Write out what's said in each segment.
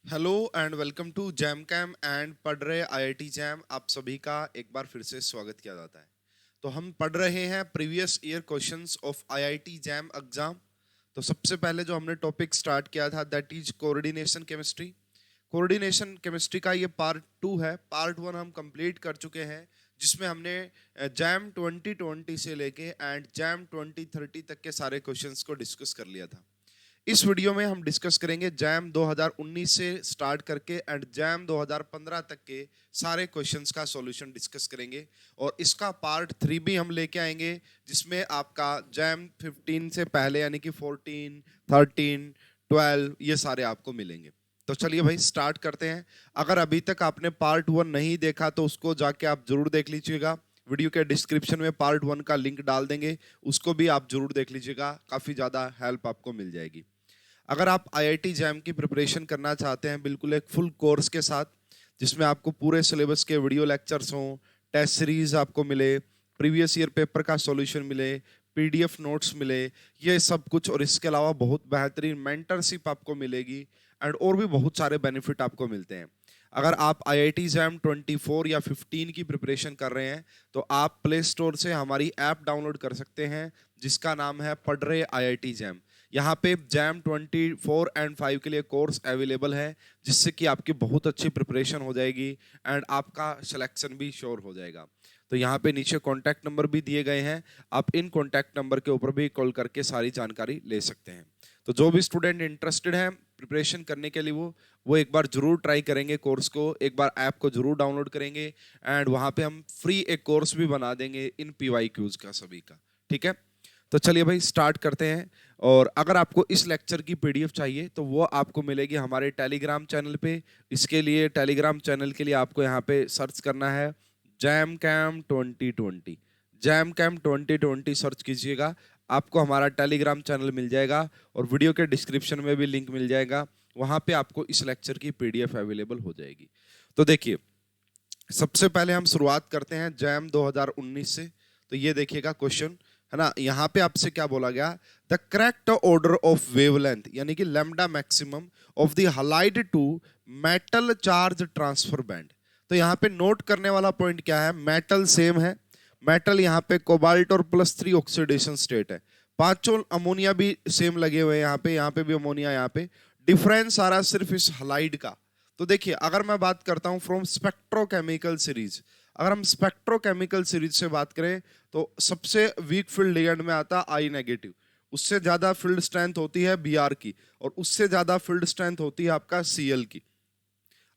Hello and welcome to JAM cam एंड पढ़ रहे आईआईटी जैम। आप सभी का एक बार फिर से स्वागत किया जाता है। तो हम पढ़ रहे हैं previous year questions of IIT jam exam. तो सबसे पहले जो हमने टॉपिक स्टार्ट किया था that is coordination chemistry. Coordination chemistry का ये पार्ट 2 है। पार्ट 1 हम कंप्लीट कर चुके हैं, जिसमें हमने जैम 2020 से लेके एंड जैम 2030 तक के सारे क्वेश्चंस को डिस्कस कर लिया था। इस वीडियो में हम डिस्कस करेंगे जैम 2019 से स्टार्ट करके एंड जैम 2015 तक के सारे क्वेश्चंस का सॉल्यूशन डिस्कस करेंगे। और इसका पार्ट 3 भी हम लेके आएंगे, जिसमें आपका जैम 15 से पहले यानी कि 14, 13, 12 ये सारे आपको मिलेंगे। तो चलिए भाई स्टार्ट करते हैं। अगर अभी तक आपने पार्ट 1 नहीं देखा तो उसको जाके आप जरूर देख लीजिएगा। वीडियो के डिस्क्रिप्शन में पार्ट 1 का लिंक डाल देंगे, उसको भी आप जरूर देख लीजिएगा। काफ़ी ज़्यादा हेल्प आपको मिल जाएगी। अगर आप आईआईटी जैम की प्रिपरेशन करना चाहते हैं बिल्कुल एक फुल कोर्स के साथ, जिसमें आपको पूरे सिलेबस के वीडियो लेक्चर्स हों, टेस्ट सीरीज आपको मिले, प्रीवियस ईयर पेपर का सॉल्यूशन मिले, पीडीएफ नोट्स मिले, ये सब कुछ, और इसके अलावा बहुत बेहतरीन मेंटरशिप आपको मिलेगी एंड और भी बहुत सारे बेनिफिट आपको मिलते हैं। अगर आप आईआईटी जैम 24 या 15 की प्रिपरेशन कर रहे हैं तो आप प्ले स्टोर से हमारी ऐप डाउनलोड कर सकते हैं, जिसका नाम है पढ़ रहे आईआईटी जैम। यहाँ पे जैम 24 एंड 5 के लिए कोर्स अवेलेबल है, जिससे कि आपकी बहुत अच्छी प्रिपरेशन हो जाएगी एंड आपका सिलेक्शन भी श्योर हो जाएगा। तो यहाँ पे नीचे कॉन्टैक्ट नंबर भी दिए गए हैं, आप इन कॉन्टैक्ट नंबर के ऊपर भी कॉल करके सारी जानकारी ले सकते हैं। तो जो भी स्टूडेंट इंटरेस्टेड है प्रिपरेशन करने के लिए वो एक बार जरूर ट्राई करेंगे कोर्स को, एक बार ऐप को जरूर डाउनलोड करेंगे एंड वहाँ पे हम फ्री एक कोर्स भी बना देंगे इन पीवाईक्यूज का सभी का। ठीक है, तो चलिए भाई स्टार्ट करते हैं। और अगर आपको इस लेक्चर की पीडीएफ चाहिए तो वो आपको मिलेगी हमारे टेलीग्राम चैनल पे। इसके लिए टेलीग्राम चैनल के लिए आपको यहाँ पे सर्च करना है JAM cam 2020। JAM cam 2020 search कीजिएगा, आपको हमारा टेलीग्राम चैनल मिल जाएगा और वीडियो के डिस्क्रिप्शन में भी लिंक मिल जाएगा। वहाँ पे आपको इस लेक्चर की पीडीएफ अवेलेबल हो जाएगी। तो देखिए, सबसे पहले हम शुरुआत करते हैं जैम 2019 से। तो ये देखिएगा क्वेश्चन है ना, यहाँ पे आपसे क्या बोला गया, the correct order of wavelength यानी कि lambda maximum of the halide to metal charge transfer band. तो यहाँ पे नोट करने वाला पॉइंट क्या है, मेटल सेम है, मेटल यहाँ पे कोबाल्ट और +3 ऑक्सीडेशन स्टेट है, पांचों अमोनिया भी सेम लगे हुए हैं, यहाँ पे भी अमोनिया, यहाँ पे डिफरेंस आ रहा है सिर्फ इस हलाइड का। तो देखिए, अगर मैं बात करता हूं फ्रॉम स्पेक्ट्रोकेमिकल सीरीज, अगर हम स्पेक्ट्रोकेमिकल सीरीज से बात करें तो सबसे वीक फील्ड लिगेंड में आता आई नेगेटिव, उससे ज्यादा फील्ड स्ट्रेंथ होती है बीआर की, और उससे ज्यादा फील्ड स्ट्रेंथ होती है आपका सीएल की।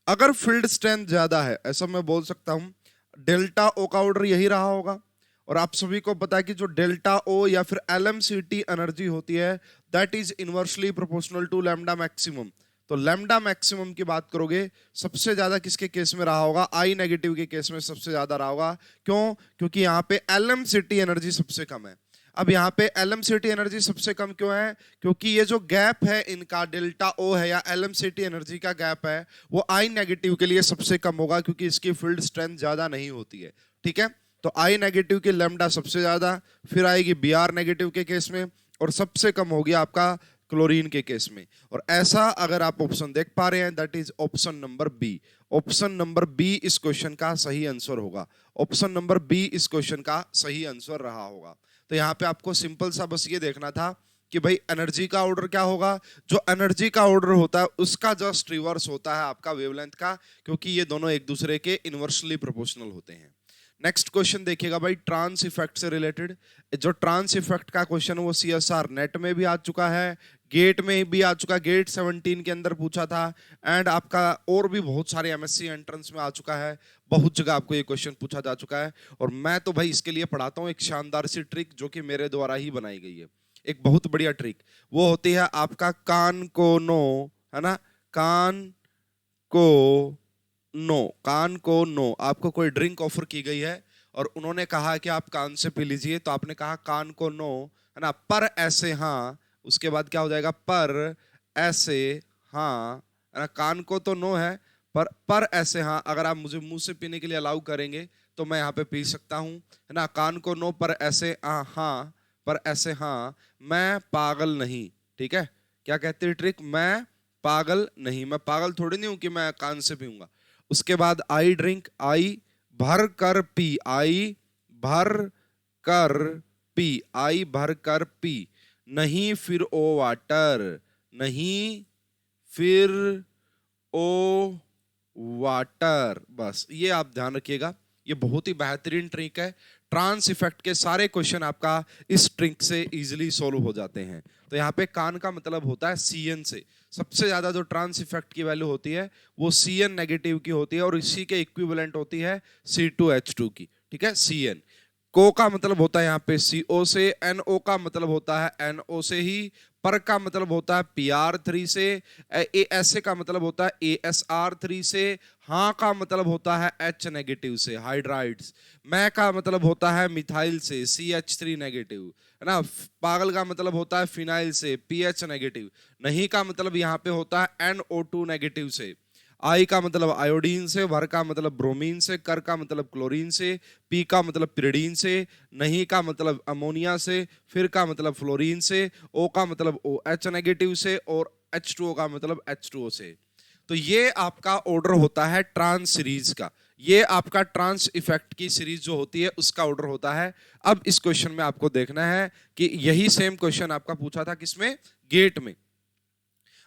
अगर फील्ड स्ट्रेंथ ज्यादा है, ऐसा मैं बोल सकता हूं, डेल्टा ओ का ऑर्डर यही रहा होगा। और आप सभी को पता है कि जो डेल्टा ओ या फिर एलएमसीटी एनर्जी होती है that is inversely proportional to lambda maximum. तो लैम्डा मैक्सिमम की बात करोगे, सबसे ज्यादा किसके केस में रहा होगा, आई नेगेटिव के केस में सबसे ज्यादा रहा होगा। क्यों? क्योंकि यहाँ पे एलएमसीटी एनर्जी सबसे कम है। अब यहाँ पे एलएमसीटी एनर्जी सबसे कम क्यों है? क्योंकि ये जो गैप है इनका, डेल्टा ओ है या एलएमसीटी एनर्जी का गैप है, वो आई नेगेटिव के लिए सबसे कम होगा, क्योंकि इसकी फील्ड स्ट्रेंथ ज्यादा नहीं होती है। ठीक है, तो आई नेगेटिव की लैम्डा सबसे ज्यादा, फिर आएगी बीआर नेगेटिव के केस में, और सबसे कम हो गया आपका क्लोरीन के केस में। और ऐसा अगर आप ऑप्शन देख पा रहे हैं that is option number B. Option number B इस क्वेश्चन का सही आंसर होगा। ऑप्शन नंबर बी इस क्वेश्चन का सही आंसर रहा होगा। तो यहाँ पे आपको सिंपल सा बस ये देखना था कि भाई एनर्जी का ऑर्डर क्या होगा, जो एनर्जी का ऑर्डर होता है उसका जस्ट रिवर्स होता है आपका वेवलेंथ का, क्योंकि ये दोनों एक दूसरे के इनवर्सली प्रोपोर्शनल होते हैं। नेक्स्ट क्वेश्चन देखिएगा भाई, ट्रांस इफेक्ट से रिलेटेड। जो ट्रांस इफेक्ट का क्वेश्चन वो सीएसआर नेट में भी आ चुका है, गेट में भी आ चुका, गेट 17 के अंदर पूछा था, एंड आपका और भी बहुत सारे एमएससी एंट्रेंस में आ चुका है, बहुत जगह आपको ये क्वेश्चन पूछा जा चुका है। और मैं तो भाई इसके लिए पढ़ाता हूँ एक शानदार सी ट्रिक, जो कि मेरे द्वारा ही बनाई गई है, एक बहुत बढ़िया ट्रिक। वो होती है आपका कान को नो, है ना, कान को नो, कान को नो। आपको कोई ड्रिंक ऑफर की गई है और उन्होंने कहा कि आप कान से पी लीजिए, तो आपने कहा कान को नो, है ना, पर ऐसे हाँ, उसके बाद क्या हो जाएगा, पर ऐसे हाँ, है ना, कान को तो नो है, पर ऐसे हाँ, अगर आप मुझे मुंह से पीने के लिए अलाउ करेंगे तो मैं यहाँ पे पी सकता हूँ, है ना। कान को नो, पर ऐसे हाँ, पर ऐसे हाँ, मैं पागल नहीं। ठीक है, क्या कहती है ट्रिक, मैं पागल नहीं, मैं पागल थोड़ी नहीं हूं कि मैं कान से पीऊंगा। उसके बाद आई ड्रिंक, आई भर कर पी, आई भर कर पी, आई भर कर पी। नहीं फिर ओ वाटर, नहीं फिर ओ वाटर। बस ये आप ध्यान रखिएगा, ये बहुत ही बेहतरीन ट्रिक है। ट्रांस इफेक्ट के सारे क्वेश्चन आपका इस ट्रिक से इजीली सॉल्व हो जाते हैं। तो यहाँ पे कान का मतलब होता है Cn से। सबसे ज्यादा जो ट्रांस इफेक्ट की वैल्यू होती है वो Cn नेगेटिव की होती है और इसी के इक्विवेलेंट होती है C2H2 की। ठीक है, Cn। को का मतलब होता है यहाँ पे CO से, NO का मतलब होता है NO से ही, पर का मतलब होता है PR3 से, ऐसे का मतलब होता है ASR3 से, हाँ का मतलब होता है H नेगेटिव से, हाइड्राइड्स। मैं का मतलब होता है मिथाइल से, CH3 नेगेटिव, है ना। पागल का मतलब होता है फिनाइल से, PH नेगेटिव। नहीं का मतलब यहाँ पे होता है NO2 नेगेटिव से। आई का मतलब आयोडीन से, भर का मतलब ब्रोमीन से, कर का मतलब क्लोरीन से, पी का मतलब पिरिडीन से, नहीं का मतलब अमोनिया से, फिर का मतलब फ्लोरीन से, ओ का मतलब OH नेगेटिव से और H2O का मतलब H2O से। तो ये आपका ऑर्डर होता है ट्रांस सीरीज का। ये आपका ट्रांस इफेक्ट की सीरीज जो होती है उसका ऑर्डर होता है। अब इस क्वेश्चन में आपको देखना है कि यही सेम क्वेश्चन आपका पूछा था किसमें, गेट में।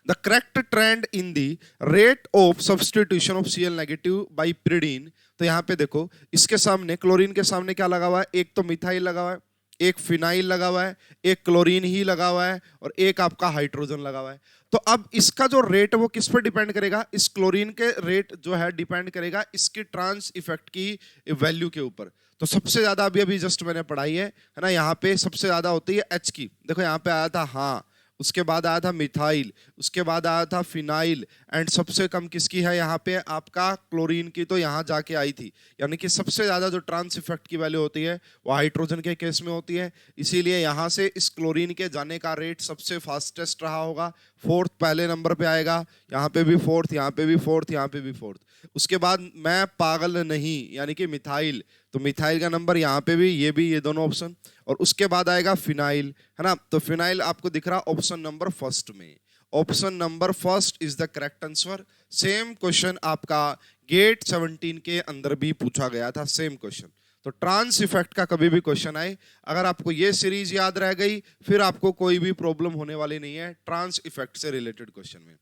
The correct trend in the rate of substitution of Cl negative by pyridine। तो यहाँ पे देखो, इसके सामने क्लोरीन के सामने क्या लगा हुआ है, एक तो मिथाइल लगा हुआ है, एक फिनाइल लगा हुआ है, एक क्लोरीन ही लगा हुआ है और एक आपका हाइड्रोजन लगा हुआ है। तो अब इसका जो रेट है वो किस पर डिपेंड करेगा, इस क्लोरीन के रेट जो है डिपेंड करेगा इसकी ट्रांस इफेक्ट की वैल्यू के ऊपर। तो सबसे ज्यादा अभी अभी जस्ट मैंने पढ़ाई है ना, यहाँ पे सबसे ज्यादा होती है H की। देखो यहाँ पे आया था हाँ, उसके बाद आया था मिथाइल, उसके बाद आया था फिनाइल, एंड सबसे कम किसकी है यहाँ पे आपका क्लोरीन की, तो यहाँ जाके आई थी। यानी कि सबसे ज्यादा जो ट्रांस इफेक्ट की वैल्यू होती है वो हाइड्रोजन के केस में होती है। इसीलिए यहाँ से इस क्लोरीन के जाने का रेट सबसे फास्टेस्ट रहा होगा, फोर्थ पहले नंबर पे आएगा, यहाँ पे भी फोर्थ, यहाँ पे भी फोर्थ, यहाँ पे भी फोर्थ। उसके बाद मैं पागल नहीं यानी कि मिथाइल, तो मिथाइल का नंबर यहाँ पे भी, ये दोनों ऑप्शन। और उसके बाद आएगा फिनाइल, है ना। तो फिनाइल आपको दिख रहा ऑप्शन नंबर फर्स्ट में। Option number first is the correct answer. Same question आपका गेट 17 के अंदर भी पूछा गया था, सेम क्वेश्चन। तो ट्रांस इफेक्ट का कभी भी क्वेश्चन आए, अगर आपको ये सीरीज याद रह गई फिर आपको कोई भी प्रॉब्लम होने वाली नहीं है ट्रांस इफेक्ट से रिलेटेड क्वेश्चन में।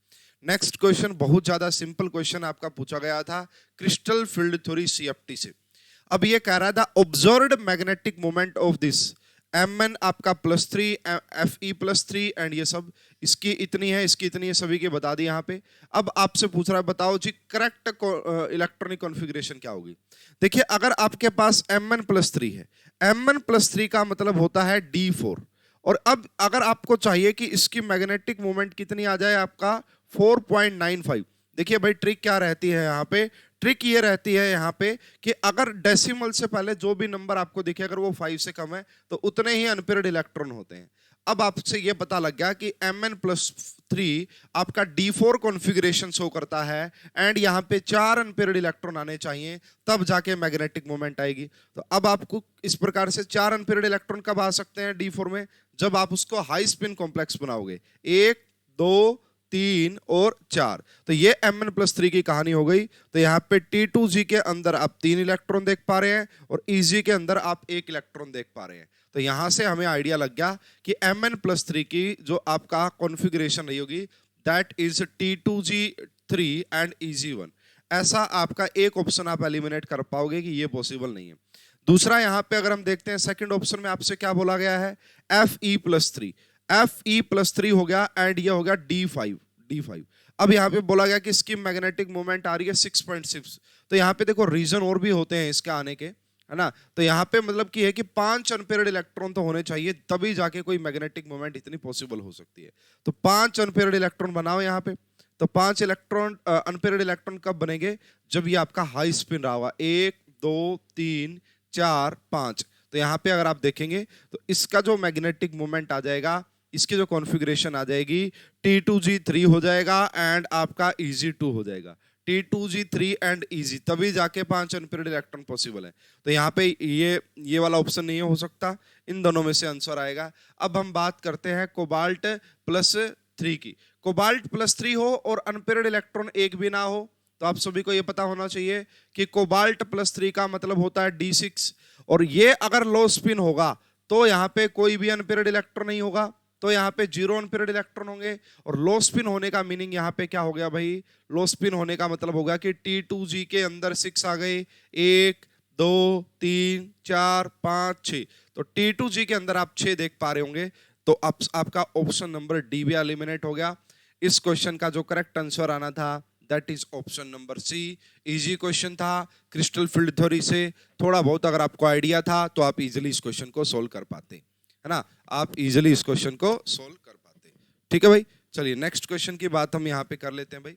नेक्स्ट क्वेश्चन बहुत ज्यादा सिंपल क्वेश्चन आपका पूछा गया था क्रिस्टल फील्ड थ्योरी CFT से। अब ये कह रहा था observed magnetic moment of this Mn आपका +3, Fe+3 एंड ये सब, इसकी इतनी है, इसकी इतनी है, सभी के बता दी यहाँ पे। अब आपसे पूछ रहा है बताओ जी करेक्ट इलेक्ट्रॉनिक कॉन्फ़िगरेशन क्या होगी। देखिए अगर आपके पास Mn+3 है, Mn+3 का मतलब होता है D4। और अब अगर आपको चाहिए कि इसकी मैग्नेटिक मोमेंट कितनी आ जाए, आपका 4.95। देखिए भाई ट्रिक क्या रहती है यहाँ पे, ट्रिक ये रहती है यहाँ पे कि अगर डेसिमल से पहले जो भी नंबर आपको दिखे अगर वो 5 से कम है तो उतने ही अनपेयर्ड इलेक्ट्रॉन होते हैं। अब आपसे ये पता लग गया कि Mn+3 आपका D4 कॉन्फ़िगरेशन शो करता है एंड यहाँ पे 4 अनपेयर्ड इलेक्ट्रॉन आने चाहिए तब जाके मैग्नेटिक मोमेंट आएगी। तो अब आपको इस प्रकार से 4 अनपेयर्ड इलेक्ट्रॉन कब आ सकते हैं D4 में, जब आप उसको हाई स्पिन कॉम्प्लेक्स बनाओगे, 1 2 3 और 4। तो ये Mn+3 की कहानी हो गई। तो यहाँ पे T2G के अंदर आप 3 इलेक्ट्रॉन देख पा रहे हैं और Eg के अंदर आप 1 इलेक्ट्रॉन देख पा रहे हैं। तो यहाँ से हमें आइडिया लग गया कि Mn+3 की जो आपका कॉन्फ़िगरेशन रही होगी that is T2G3 and Eg1। ऐसा आपका एक ऑप्शन आप एलिमिनेट कर पाओगे कि ये पॉसिबल नहीं है। दूसरा यहाँ पे अगर हम देखते हैं सेकंड ऑप्शन में आपसे क्या बोला गया है, Fe+3। Fe+3 हो गया एंड ये हो गया D5। अब यहाँ पे बोला गया कि इसकी मैग्नेटिक मोमेंट आ रही है 6.6। तो यहाँ पे देखो रीजन और भी होते हैं इसके आने के, है ना। तो यहाँ पे मतलब की है कि 5 अनपेयर्ड इलेक्ट्रॉन तो होने चाहिए तभी जाके कोई मैग्नेटिक मोमेंट इतनी पॉसिबल हो सकती है। तो 5 अनपेयर्ड इलेक्ट्रॉन बनाओ यहाँ पे। तो 5 इलेक्ट्रॉन अनपेयर्ड इलेक्ट्रॉन कब बनेंगे, जब ये आपका हाई स्पिन रहा हुआ 1 2 3 4 5। तो यहाँ पे अगर आप देखेंगे तो इसका जो मैग्नेटिक मोमेंट आ जाएगा, इसकी जो कॉन्फ़िगरेशन आ जाएगी T2G3 हो जाएगा एंड आपका Eg2 हो जाएगा। T2G3 एंड Eg, तभी जाके 5 अनपेयर्ड इलेक्ट्रॉन पॉसिबल है। तो यहाँ पे ये वाला ऑप्शन नहीं हो सकता, इन दोनों में से आंसर आएगा। अब हम बात करते हैं कोबाल्ट +3 की। कोबाल्ट +3 हो और अनपेयर्ड इलेक्ट्रॉन एक भी ना हो, तो आप सभी को ये पता होना चाहिए कि कोबाल्ट +3 का मतलब होता है D6, और ये अगर लो स्पिन होगा तो यहाँ पे कोई भी अनपेयर्ड इलेक्ट्रॉन नहीं होगा, तो यहाँ पे 0 अनपेयर्ड इलेक्ट्रॉन होंगे। और लो स्पिन होने का मीनिंग यहाँ पे क्या हो गया भाई, लो स्पिन होने का मतलब होगा कि T2G के अंदर 6 आ गए, 1 2 3 4 5 6, तो T2G के अंदर आप 6 देख पा रहे होंगे। तो आपका ऑप्शन नंबर डी भी एलिमिनेट हो गया। इस क्वेश्चन का जो करेक्ट आंसर आना था that is option number C. Easy question था, क्रिस्टल फील्ड थ्योरी से थोड़ा बहुत अगर आपको आइडिया था तो आप इजीली इस क्वेश्चन को सोल्व कर पाते, है ना, आप इजीली इस क्वेश्चन को सोल्व कर पाते। ठीक है भाई, चलिए नेक्स्ट क्वेश्चन की बात हम यहाँ पे कर लेते हैं भाई।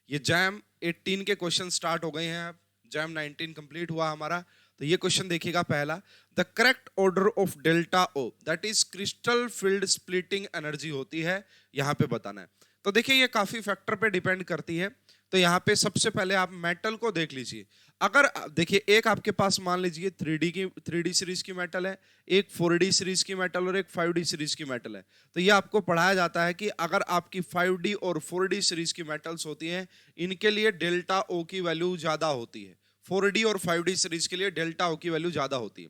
ये जैम 18 के क्वेश्चन स्टार्ट हो गए हैं, अब जैम 19 कंप्लीट हुआ हमारा। तो ये क्वेश्चन देखिएगा पहला, the correct order of delta O that is crystal field splitting energy होती है, यहाँ पे बताना है। तो देखिए ये काफी फैक्टर पे डिपेंड करती है। तो यहाँ पे सबसे पहले आप मेटल को देख लीजिए। अगर देखिए एक आपके पास मान लीजिए 3D सीरीज की मेटल है, एक 4D सीरीज की मेटल और एक 5D सीरीज की मेटल है। तो ये आपको पढ़ाया जाता है कि अगर आपकी 5D और 4D सीरीज की मेटल्स होती हैं, इनके लिए डेल्टा ओ की वैल्यू ज्यादा होती है। 4D और 5D सीरीज के लिए डेल्टा ओ की वैल्यू ज्यादा होती है।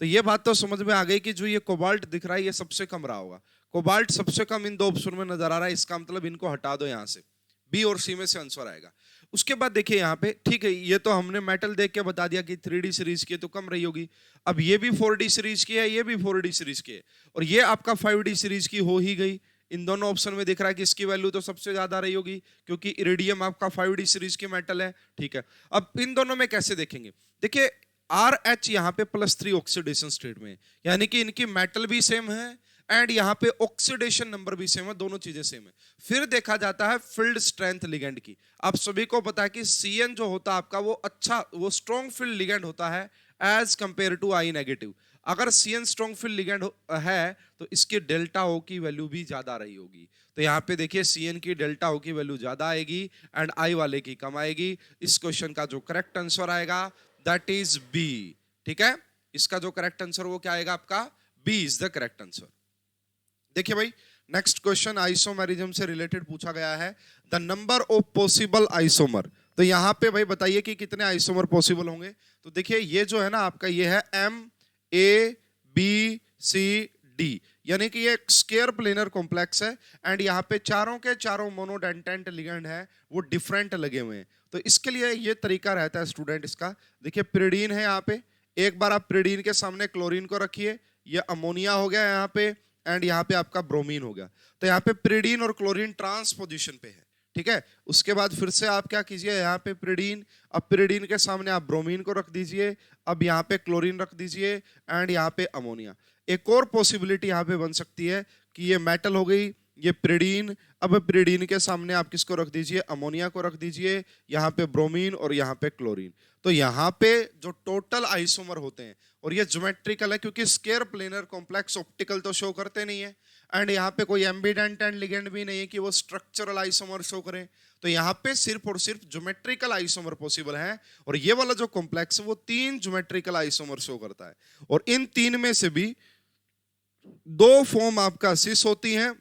तो ये बात तो समझ में आ गई कि जो ये कोबाल्ट दिख रहा है ये सबसे कम रहा होगा। कोबाल्ट सबसे कम इन दो ऑप्शन में नजर आ रहा है, इसका मतलब इनको हटा दो यहाँ से, बी और सी में से आंसर आएगा। उसके बाद देखिए यहाँ पे, ठीक है ये तो हमने मेटल देख के बता दिया कि 3D सीरीज की है तो कम रही होगी। अब ये भी 4D सीरीज की है, ये भी 4D सीरीज की है, और ये आपका 5D सीरीज की हो ही गई। इन दोनों ऑप्शन में दिख रहा है कि इसकी वैल्यू तो सबसे ज्यादा रही होगी क्योंकि इरिडियम आपका 5D सीरीज की मेटल है। ठीक है, अब इन दोनों में कैसे देखेंगे, देखिए RH यहाँ पे +3 ऑक्सीडेशन स्टेट में है, यानी कि इनकी मेटल भी सेम है एंड यहाँ पे ऑक्सीडेशन नंबर भी सेम है, दोनों चीजें सेम है। फिर देखा जाता है फील्ड स्ट्रेंथ लिगेंड की। आप सभी को पता है कि CN जो होता है आपका वो अच्छा, वो स्ट्रॉन्ग फील्ड लिगेंड होता है as compared to I negative. अगर CN स्ट्रॉन्ग फील्ड लिगेंड है तो इसकी डेल्टा O की वैल्यू भी ज्यादा रही होगी। तो यहाँ पे देखिए CN की डेल्टा O की वैल्यू ज्यादा आएगी एंड I वाले की कम आएगी। इस क्वेश्चन का जो करेक्ट आंसर आएगा दैट इज बी। ठीक है, इसका जो करेक्ट आंसर वो क्या आएगा आपका, B is the correct answer. देखिए भाई नेक्स्ट क्वेश्चन आइसोमेरिज्म से रिलेटेड पूछा गया है, the number of possible isomer. तो यहाँ पे भाई बताइए कि कितने आइसोमर पॉसिबल होंगे। तो देखिए ये जो है ना आपका ये है MABCD, यानी कि ये एक स्क्वायर प्लेनर कॉम्प्लेक्स है एंड यहाँ पे चारों के चारों मोनोडेंटेंट लिगेंड है वो डिफरेंट लगे हुए हैं। तो इसके लिए ये तरीका रहता है स्टूडेंट इसका, देखिए पिरिडीन है यहाँ पे, एक बार आप पिरिडीन के सामने क्लोरीन को रखिए, ये अमोनिया हो गया यहाँ पे एंड यहाँ पे आपका ब्रोमीन हो गया। तो यहाँ पे पिरिडीन और क्लोरीन ट्रांस पोजीशन पे है। ठीक है, उसके बाद फिर से आप क्या कीजिए, यहाँ पे पिरिडीन, अब पिरिडीन के सामने आप ब्रोमीन को रख दीजिए, अब यहाँ पे क्लोरीन रख दीजिए एंड यहाँ पे अमोनिया। एक और पॉसिबिलिटी यहाँ पे बन सकती है कि ये मेटल हो गई, ये पिरिडीन, अब पिरिडीन के सामने आप किसको रख दीजिए, अमोनिया को रख दीजिए, यहाँ पे ब्रोमीन और यहाँ पे क्लोरीन। तो यहाँ पे जो टोटल आइसोमर होते हैं, और ये ज्योमेट्रिकल है क्योंकि स्क्वायर प्लेनर कॉम्प्लेक्स ऑप्टिकल तो शो करते नहीं है एंड यहाँ पे कोई एम्बिडेंट एंड लिगेंड भी नहीं है कि वो स्ट्रक्चरल आइसोमर शो करें। तो यहाँ पे सिर्फ और सिर्फ ज्योमेट्रिकल आइसोमर पॉसिबल है, और ये वाला जो कॉम्प्लेक्स है वो 3 ज्योमेट्रिकल आइसोमर शो करता है, और इन 3 में से भी 2 फॉर्म आपका सिस होती है,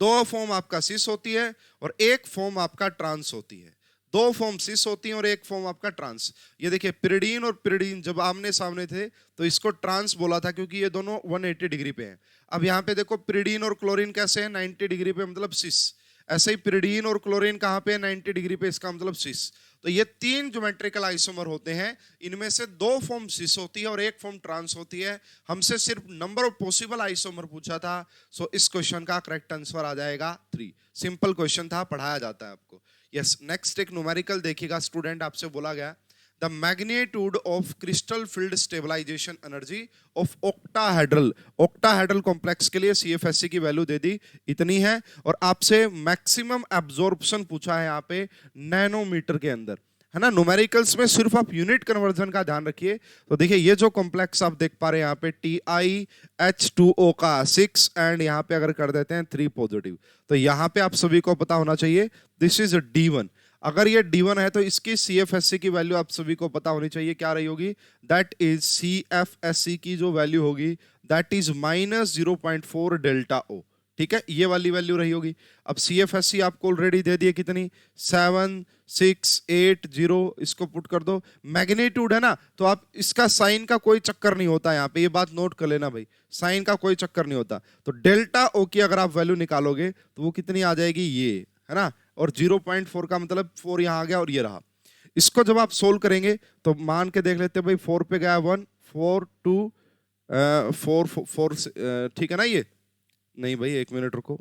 2 फॉर्म आपका सिस होती है और 1 फॉर्म आपका ट्रांस होती है। 2 फॉर्म सिस होती हैं और 1 फॉर्म आपका ट्रांस। ये देखिए पिरिडीन और पिरिडीन जब आमने सामने थे तो इसको ट्रांस बोला था क्योंकि ये दोनों 180 डिग्री पे हैं। अब यहाँ पे देखो पिरिडीन और क्लोरीन कैसे हैं, 90 डिग्री पे, मतलब सिस। ऐसे ही पिरिडीन और क्लोरीन कहाँ पे है, 90 डिग्री पे, इसका मतलब सिस। तो ये 3 ज्योमेट्रिकल आइसोमर होते हैं, इनमें से 2 फॉर्म सिस होती है और 1 फॉर्म ट्रांस होती है। हमसे सिर्फ नंबर ऑफ पॉसिबल आइसोमर पूछा था, सो इस क्वेश्चन का करेक्ट आंसर आ जाएगा 3। सिंपल क्वेश्चन था, पढ़ाया जाता है आपको। यस, नेक्स्ट एक न्यूमेरिकल देखिएगा स्टूडेंट, आपसे बोला गया the magnitude of crystal field stabilization energy of octahedral complex के लिए CFSC की वैल्यू दे दी इतनी है, और आपसे मैक्सिमम एब्जॉर्प्शन पूछा है यहाँ पे नैनोमीटर के अंदर, है ना। न्यूमेरिकल्स में सिर्फ आप यूनिट कन्वर्जन का ध्यान रखिए। तो देखिए ये जो कॉम्प्लेक्स आप देख पा रहे हैं यहाँ पे TiH2O का 6 एंड यहाँ पे अगर कर देते हैं 3 पॉजिटिव, तो यहाँ पे आप सभी को पता होना चाहिए दिस इज D1। अगर ये D1 है तो इसकी CFSC की वैल्यू आप सभी को पता होनी चाहिए, क्या रही होगी, दैट इज CFSC की जो वैल्यू होगी दैट इज -0.4 डेल्टा O। ठीक है, ये वाली वैल्यू रही होगी। अब CFSE आपको ऑलरेडी दे दिए कितनी, 7680, इसको पुट कर दो। मैग्नीट्यूड है ना, तो आप इसका साइन का कोई चक्कर नहीं होता यहाँ पे, ये बात नोट कर लेना भाई, साइन का कोई चक्कर नहीं होता। तो डेल्टा ओ की अगर आप वैल्यू निकालोगे तो वो कितनी आ जाएगी, ये है ना, और 0.4 का मतलब 4 यहाँ आ गया और ये रहा। इसको जब आप सोल्व करेंगे तो मान के देख लेते हैं भाई, 4 पे गया 1, 4 2 4 ठीक है ना, ये नहीं भाई, 1 मिनट रुको,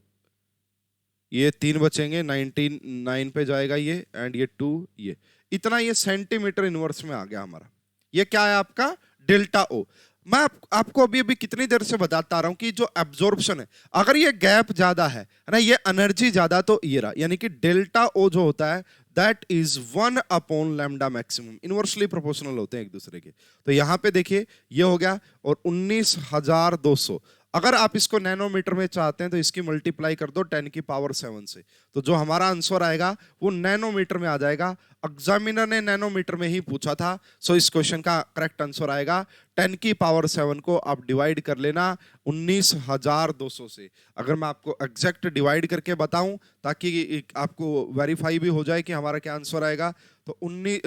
ये 3 बचेंगे, 9 पे जाएगा ये, एंड ये 2, ये इतना, ये सेंटीमीटर इनवर्स में आ गया हमारा। ये क्या है आपका, डेल्टा ओ। मैं आपको अभी अभी कितनी देर से बताता आ रहा हूं कि जो एब्जॉर्प्शन है, अगर ये गैप ज्यादा है ना, ये एनर्जी ज्यादा, तो ये रहा, यानी कि डेल्टा ओ जो होता है that is 1 lambda maximum, inversely proportional होते हैं एक दूसरे के। तो यहां पे देखिए ये हो गया, और 19,200, अगर आप इसको नैनोमीटर में चाहते हैं तो इसकी मल्टीप्लाई कर दो 10 की पावर 7 से, तो जो हमारा आंसर आएगा वो नैनोमीटर में आ जाएगा। एग्जामिनर ने नैनोमीटर में ही पूछा था, सो इस क्वेश्चन का करेक्ट आंसर आएगा 10 की पावर 7 को आप डिवाइड कर लेना 19,200 से। अगर मैं आपको एग्जैक्ट डिवाइड करके बताऊं ताकि आपको वेरीफाई भी हो जाए कि हमारा क्या आंसर आएगा, तो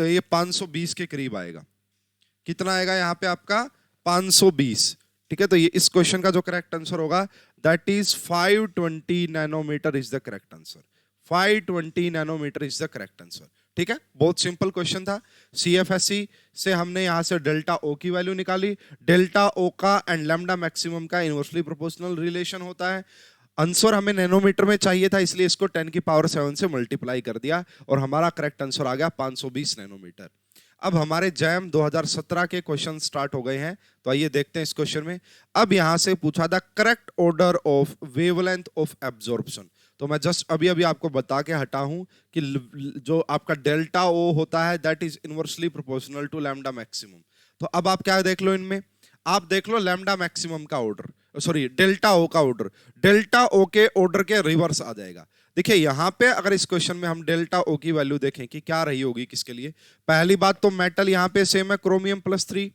ये 520 के करीब आएगा। कितना आएगा यहाँ पे आपका, 520, ठीक है। तो ये इस क्वेश्चन का जो करेक्ट आंसर होगा that is 520 nanometer is the correct answer. 520 nanometer is the correct answer, ठीक है। बहुत सिंपल क्वेश्चन था। CFSE से हमने यहां से डेल्टा ओ की वैल्यू निकाली। डेल्टा ओ का एंड लैम्डा मैक्सिमम का इनवर्सली प्रोपोर्शनल रिलेशन होता है। आंसर हमें नैनोमीटर में चाहिए था, इसलिए इसको 10 की पावर 7 से मल्टीप्लाई कर दिया और हमारा करेक्ट आंसर आ गया 520 नैनोमीटर। अब हमारे जैम 2017 के क्वेश्चन स्टार्ट हो गए हैं, तो आइए देखते हैं इस क्वेश्चन में। अब यहां से पूछा था correct order of wavelength of absorption. तो मैं जस्ट अभी अभी आपको बता के हटा हूं कि जो आपका डेल्टा ओ होता है that is inversely proportional to lambda maximum. तो अब आप क्या देख लो, इनमें आप देख लो लैम्डा मैक्सिमम का ऑर्डर, सॉरी डेल्टा ओ का ऑर्डर, डेल्टा ओ के ऑर्डर के रिवर्स आ जाएगा। देखिए यहाँ पे अगर इस क्वेश्चन में हम डेल्टा ओ की वैल्यू देखें कि क्या रही होगी किसके लिए। पहली बात तो मेटल यहाँ पे सेम है, क्रोमियम +3,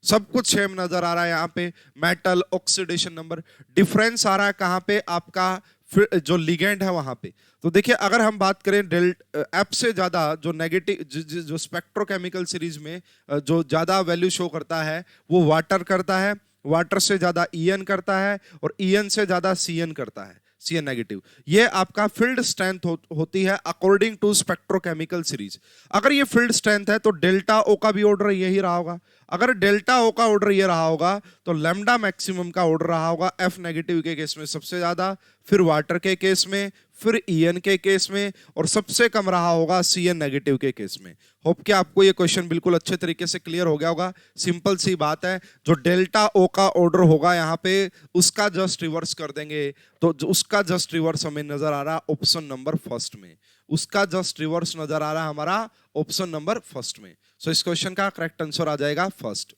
सब कुछ सेम नजर आ रहा है यहाँ पे। मेटल ऑक्सीडेशन नंबर, डिफरेंस आ रहा है कहाँ पे, आपका जो लिगेंड है वहां पे। तो देखिए अगर हम बात करें एफ से ज्यादा जो नेगेटिव जो स्पेक्ट्रोकेमिकल सीरीज में जो ज्यादा वैल्यू शो करता है वो वाटर करता है, वाटर से ज्यादा EN करता है, और EN से ज्यादा CN करता है, CN नेगेटिव। ये आपका फील्ड स्ट्रेंथ होती है अकॉर्डिंग टू स्पेक्ट्रोकेमिकल सीरीज। अगर ये फील्ड स्ट्रेंथ है तो डेल्टा ओ का भी ऑर्डर यही रहा होगा। अगर डेल्टा ओ का ऑर्डर ये रहा होगा तो लैम्डा मैक्सिमम का ऑर्डर रहा होगा F नेगेटिव के केस में सबसे ज्यादा, फिर वाटर के केस में, फिर EN के केस में, और सबसे कम रहा होगा CN नेगेटिव के केस में। होप कि आपको ये क्वेश्चन बिल्कुल अच्छे तरीके से क्लियर हो गया होगा। सिंपल सी बात है, जो डेल्टा ओ का ऑर्डर होगा यहाँ पे उसका जस्ट रिवर्स कर देंगे, तो उसका जस्ट रिवर्स हमें नजर आ रहा ऑप्शन नंबर फर्स्ट में, उसका जस्ट रिवर्स नजर आ रहा है हमारा ऑप्शन नंबर फर्स्ट में। सो इस क्वेश्चन का करेक्ट आंसर आ जाएगा फर्स्ट।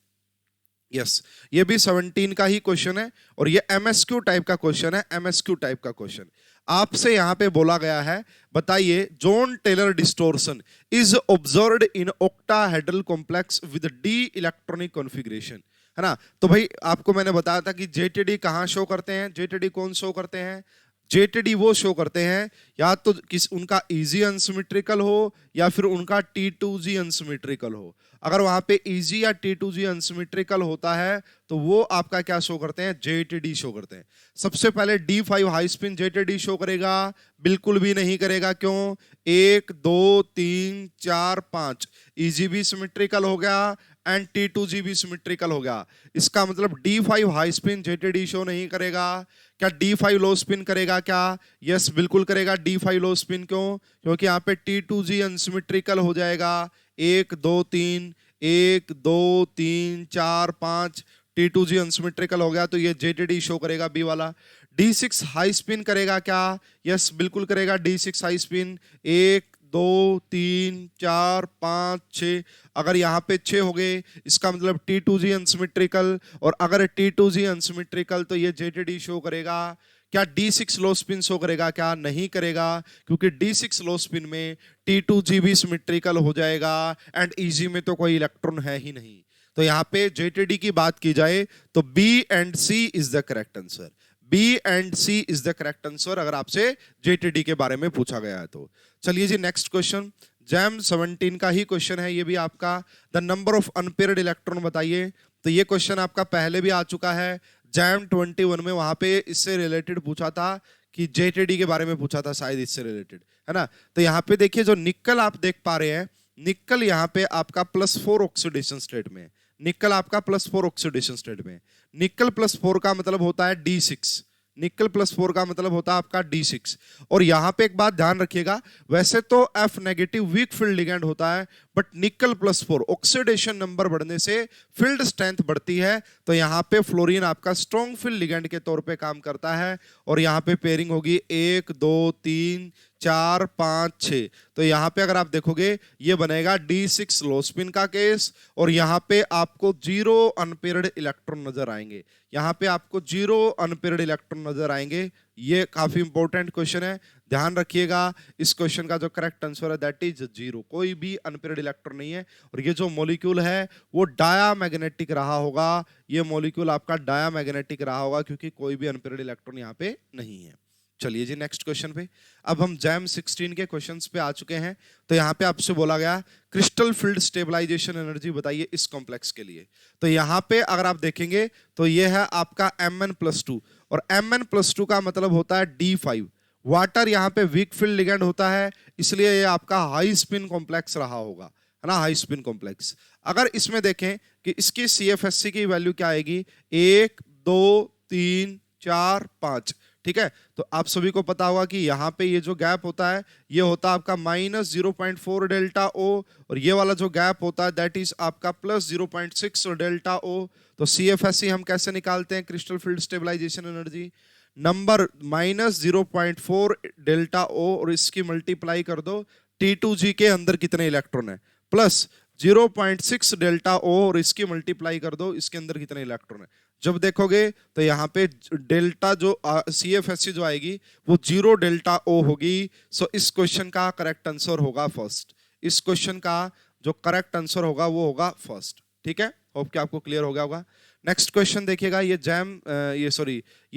यस, ये भी 17 का ही क्वेश्चन है और ये MSQ टाइप का क्वेश्चन है, MSQ टाइप का क्वेश्चन। आपसे यहां पे बोला गया है, बताइए Jahn Teller distortion is observed in octahedral complex with D electronic configuration, है ना। तो भाई आपको मैंने बताया था कि JTD कहां शो करते हैं, JTD कौन शो करते हैं, JTD वो शो करते हैं या तो उनका इजी अनसिमेट्रिकल हो या फिर उनका T2G अनसिमेट्रिकल हो। अगर वहां पे इजी या T2G अनसिमेट्रिकल होता है तो वो आपका क्या शो करते हैं, JTD शो करते हैं। सबसे पहले D5 high spin JTD show करेगा, बिल्कुल भी नहीं करेगा। क्यों, 1 2 3 4 5 इजी भी सिमेट्रिकल हो गया एंड T2G भी सिमेट्रिकल हो गया। इसका मतलब D5 high spin JTD show नहीं करेगा। क्या D5 लो स्पिन करेगा क्या, यस बिल्कुल करेगा D5 लो स्पिन। क्यों, क्योंकि यहाँ पे T2G अनसिमेट्रिकल हो जाएगा। 1 2 3 1 2 3 4 5 T2G अनसिमेट्रिकल हो गया, तो ये JTD शो करेगा B वाला। D6 हाई स्पिन करेगा क्या, यस बिल्कुल करेगा D6 हाई स्पिन। 1 2 3 4 5 6, अगर यहाँ पे 6 हो गए इसका मतलब T2G अनसिमेट्रिकल, और अगर T2G अनसिमेट्रिकल तो ये JTD शो करेगा। क्या D6 लो स्पिन शो करेगा क्या, नहीं करेगा, क्योंकि D6 लो स्पिन में T2G भी सिमेट्रिकल हो जाएगा एंड EG में तो कोई इलेक्ट्रॉन है ही नहीं। तो यहाँ पे JTD की बात की जाए तो B and C is the correct answer. B and C is the correct answer अगर आपसे जेटीडी के बारे में पूछा गया है तो। चलिए जी नेक्स्ट क्वेश्चन, जैम 17 का ही क्वेश्चन है ये भी आपका। The number of unpaired electron बताइए। तो ये क्वेश्चन आपका पहले भी आ चुका है जैम 21 में, वहां पे इससे रिलेटेड पूछा था कि जेटीडी के बारे में पूछा था शायद इससे रिलेटेड, है ना। तो यहाँ पे देखिए जो निकल आप देख पा रहे हैं, निकल यहाँ पे आपका +4 ऑक्सीडेशन स्टेट में, निकल आपका +4 ऑक्सीडेशन स्टेट में। निकल +4 का मतलब होता है D6, निकल +4 का मतलब होता है आपका D6। और यहां पे एक बात ध्यान रखिएगा, वैसे तो F negative weak field ligand होता है, बट निकल +4 ऑक्सीडेशन नंबर बढ़ने से फील्ड स्ट्रेंथ बढ़ती है, तो यहाँ पे फ्लोरीन आपका स्ट्रॉन्ग फील्ड लिगेंड के तौर पे काम करता है। और यहाँ पे पेयरिंग होगी 1 2 3 4 5 6। तो यहाँ पे अगर आप देखोगे ये बनेगा D6 लो स्पिन का केस, और यहाँ पे आपको 0 अनपेयर्ड इलेक्ट्रॉन नजर आएंगे, यहाँ पे आपको 0 अनपेयर्ड इलेक्ट्रॉन नजर आएंगे। ये काफी इंपॉर्टेंट क्वेश्चन है, ध्यान रखिएगा। इस क्वेश्चन का जो करेक्ट आंसर है दैट इज 0, कोई भी अनपेयर्ड इलेक्ट्रॉन नहीं है। और ये जो मॉलिक्यूल है वो डायामैग्नेटिक रहा होगा, ये मॉलिक्यूल आपका डायामैग्नेटिक रहा होगा क्योंकि कोई भी अनपेयर्ड इलेक्ट्रॉन यहाँ पे नहीं है। चलिए जी नेक्स्ट क्वेश्चन पे, अब हम जैम 16 के क्वेश्चंस पे आ चुके हैं। तो यहाँ पे आपसे बोला गया क्रिस्टल फील्ड स्टेबलाइजेशन एनर्जी बताइए इस कॉम्प्लेक्स के लिए। तो यहाँ पे अगर आप देखेंगे तो ये है आपका Mn+2, और Mn+2 का मतलब होता है D5। वाटर यहाँ पे वीक फील्ड लिगेंड होता है, इसलिए ये आपका हाई स्पिन कॉम्प्लेक्स रहा होगा, है ना, हाई स्पिन कॉम्प्लेक्स। अगर इसमें देखें कि इसकी CFSC की वैल्यू क्या आएगी, 1 2 3 4 5, ठीक है। तो आप सभी को पता होगा कि यहाँ पे ये जो गैप होता है ये होता है आपका -0.4 डेल्टा O, और ये वाला जो गैप होता है दैट इज आपका +0.6 डेल्टा O। तो CFSC हम कैसे निकालते हैं crystal field stabilization energy, number -0.4 delta O और इसकी मल्टीप्लाई कर दो T2G के अंदर कितने इलेक्ट्रॉन है, प्लस 0.6 डेल्टा O और इसकी मल्टीप्लाई कर दो इसके अंदर कितने इलेक्ट्रॉन है। जब देखोगे तो यहाँ पे डेल्टा जो CFSC जो आएगी वो 0 डेल्टा O होगी। सो इस क्वेश्चन का करेक्ट आंसर होगा फर्स्ट, इस क्वेश्चन का जो करेक्ट आंसर होगा वो होगा फर्स्ट, ठीक है। होप कि आपको क्लियर हो गया होगा। नेक्स्ट क्वेश्चन देखिएगा, ये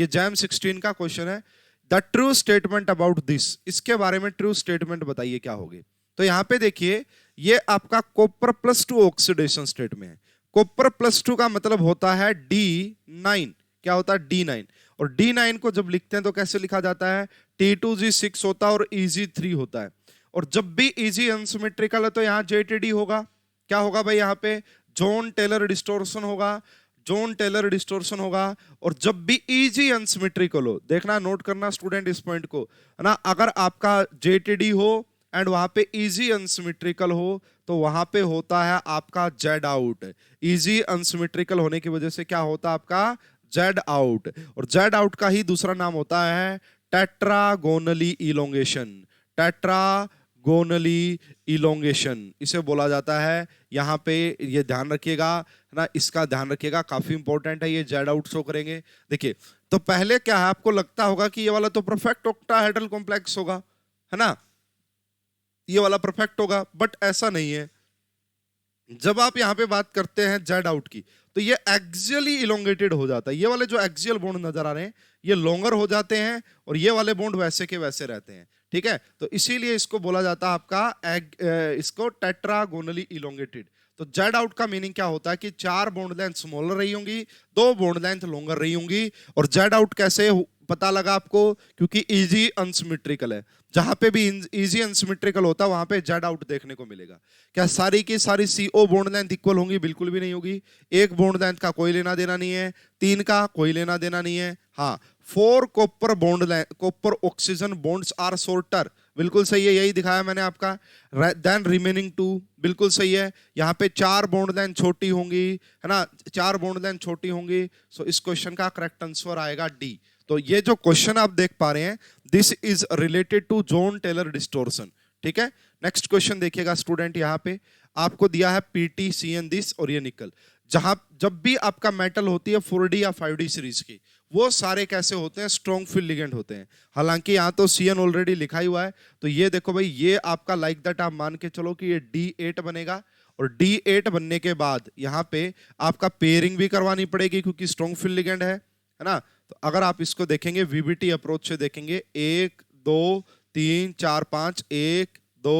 जैम 16 का क्वेश्चन है। The true statement about this, इसके बारे में ट्रू स्टेटमेंट बताइए क्या होगी। तो यहाँ पे देखिए ये आपका कॉपर +2 ऑक्सीडेशन स्टेट में है। कॉपर +2 का मतलब होता है D9, क्या होता है D9, और D9 को जब लिखते हैं तो कैसे लिखा जाता है, T2G6 होता है और Eg3 होता है। और जब भी Eg अनसिमेट्रिकल है तो यहाँ JTD होगा, क्या होगा भाई, यहाँ पे जॉन टेलर डिस्टोर्शन होगा, जॉन टेलर डिस्टोर्शन होगा। और जब भी Eg अनसिमेट्रिकल हो, देखना नोट करना स्टूडेंट इस पॉइंट को, है ना, अगर आपका JTD हो एंड वहां पे Eg अनसिमेट्रिकल हो तो वहां पे होता है आपका जेड आउट। Eg अनसिमेट्रिकल होने की वजह से क्या होता है आपका जेड आउट, और जेड आउट का ही दूसरा नाम होता है टेट्रागोनली इलोंगेशन, टेट्रागोनली इलोंगेशन इसे बोला जाता है। यहाँ पे ये ध्यान रखिएगा ना, इसका ध्यान रखिएगा, काफी इंपॉर्टेंट है, ये जेड आउट शो करेंगे। देखिए तो पहले क्या है, आपको लगता होगा कि ये वाला तो परफेक्ट ऑक्टाहेड्रल कॉम्प्लेक्स होगा, है ना, ये वाला परफेक्ट होगा, बट ऐसा नहीं है। जब आप यहां पे बात करते हैं जेड आउट की तो ये एक्सियली इलोंगेटेड हो जाता है, ये वाले जो एक्सियल बॉन्ड नजर आ रहे हैं ये लॉन्गर हो जाते हैं और ये वाले बॉन्ड वैसे के वैसे रहते हैं, ठीक है। तो इसीलिए इसको बोला जाता है आपका इसको टेट्रागोनली इलोंगेटेड। तो जेड आउट का मीनिंग क्या होता है कि 4 बॉन्ड लेंथ स्मॉलर रही होंगी, 2 बॉन्ड लेंथ लॉन्गर रही होंगी। और जेड आउट कैसे पता लगा आपको, क्योंकि Eg अनसिमेट्रिकल है, जहां पे भी Eg अनसिमेट्रिकल होता है वहां पे जेड आउट देखने को मिलेगा। क्या सारी की सारी CO बॉन्ड लेंथ इक्वल होंगी, बिल्कुल भी नहीं होगी। 1 बॉन्ड लेंथ का कोई लेना देना नहीं है, 3 का कोई लेना देना नहीं है। हाँ, 4 copper bond length, copper oxygen bonds are shorter, बिल्कुल सही है, यही दिखाया मैंने आपका, देन रिमेनिंग 2, बिल्कुल सही है। यहाँ पे 4 बॉन्ड लेंथ छोटी होंगी, है ना, 4 बॉन्ड लेंथ छोटी होंगी। सो इस क्वेश्चन का करेक्ट आंसर आएगा D। तो ये जो क्वेश्चन आप देख पा रहे हैं this is related to Jahn Teller distortion, ठीक है। नेक्स्ट क्वेश्चन देखिएगा स्टूडेंट, यहाँ पे आपको दिया है PTCN दिस और ये निकल। जब भी आपका मेटल होती है 4D या 5D सीरीज की, वो सारे कैसे होते हैं, स्ट्रॉन्ग फील्ड लिगेंड होते हैं। हालांकि यहाँ तो CN ऑलरेडी लिखा ही हुआ है, तो ये देखो भाई, ये आपका लाइक दैट आप मान के चलो कि ये D8 बनेगा, और D8 बनने के बाद यहाँ पे आपका पेयरिंग भी करवानी पड़ेगी क्योंकि स्ट्रॉन्ग फील्ड लिगेंड है ना। तो अगर आप इसको देखेंगे वीबीटी अप्रोच से देखेंगे 1 2 3 4 5 1 2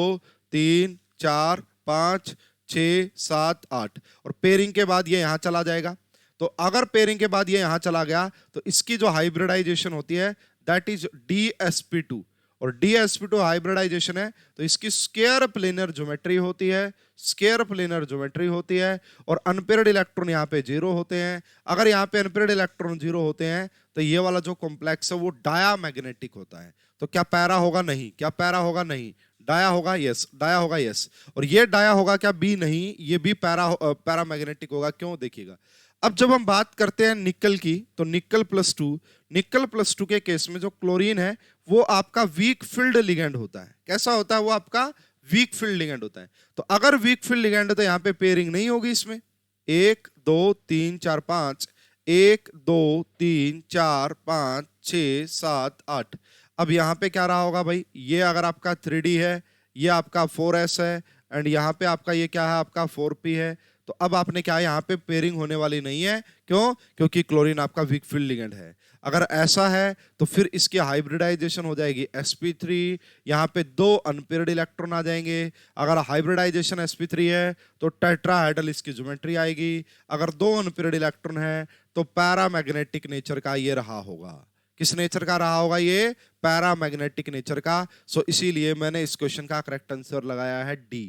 3 4 5 6 7 8 और पेयरिंग के बाद ये यहां चला जाएगा। तो अगर पेयरिंग के बाद ये यहां चला गया तो इसकी जो हाइब्रिडाइजेशन होती है दैट इज DsP2 और DsP2 हाइब्रिडाइजेशन है तो इसकी स्क्वायर प्लेनर ज्योमेट्री होती है, स्क्वायर प्लेनर ज्योमेट्री होती है और अनपेयर्ड इलेक्ट्रॉन यहाँ पे 0 होते हैं। अगर यहाँ पे अनपेयर्ड इलेक्ट्रॉन 0 होते हैं तो ये वाला जो कॉम्प्लेक्स है वो डायामैग्नेटिक होता है। तो क्या पैरा होगा? नहीं। क्या पैरा होगा? नहीं। डाया होगा? यस। डाया होगा? यस। और ये डाया होगा क्या? बी नहीं, ये भी पैरामैग्नेटिक होगा। क्यों? देखिएगा। अब जब हम बात करते हैं निकल की तो निकल प्लस टू के केस में जो क्लोरीन है वो आपका वीक फील्ड लिगेंड होता है। कैसा होता है? वो आपका वीक फील्ड लिगेंड होता है। तो अगर वीक फील्ड लिगेंड है तो यहाँ पे पेयरिंग नहीं होगी इसमें। 1 2 3 4 5 1 2 3 4 5 6 7 8। अब यहाँ पे क्या रहा होगा भाई? ये अगर आपका 3D है, ये आपका 4s है एंड यहाँ पे आपका ये क्या है? आपका 4p है। तो अब आपने क्या, यहाँ पे पेयरिंग होने वाली नहीं है। क्यों? क्योंकि क्लोरीन आपका वीक फील्ड लिगेंड है। अगर ऐसा है तो फिर इसकी हाइब्रिडाइजेशन हो जाएगी sp3, यहाँ पे 2 अनपेयर्ड इलेक्ट्रॉन आ जाएंगे। अगर हाइब्रिडाइजेशन sp3 है तो टेट्राहेड्रल इसकी ज्योमेट्री आएगी। अगर 2 अनपेयर्ड इलेक्ट्रॉन है तो पैरामैग्नेटिक नेचर का ये रहा होगा। किस नेचर का रहा होगा? ये पैरामैग्नेटिक नेचर का। सो इसीलिए मैंने इस क्वेश्चन का करेक्ट आंसर लगाया है D.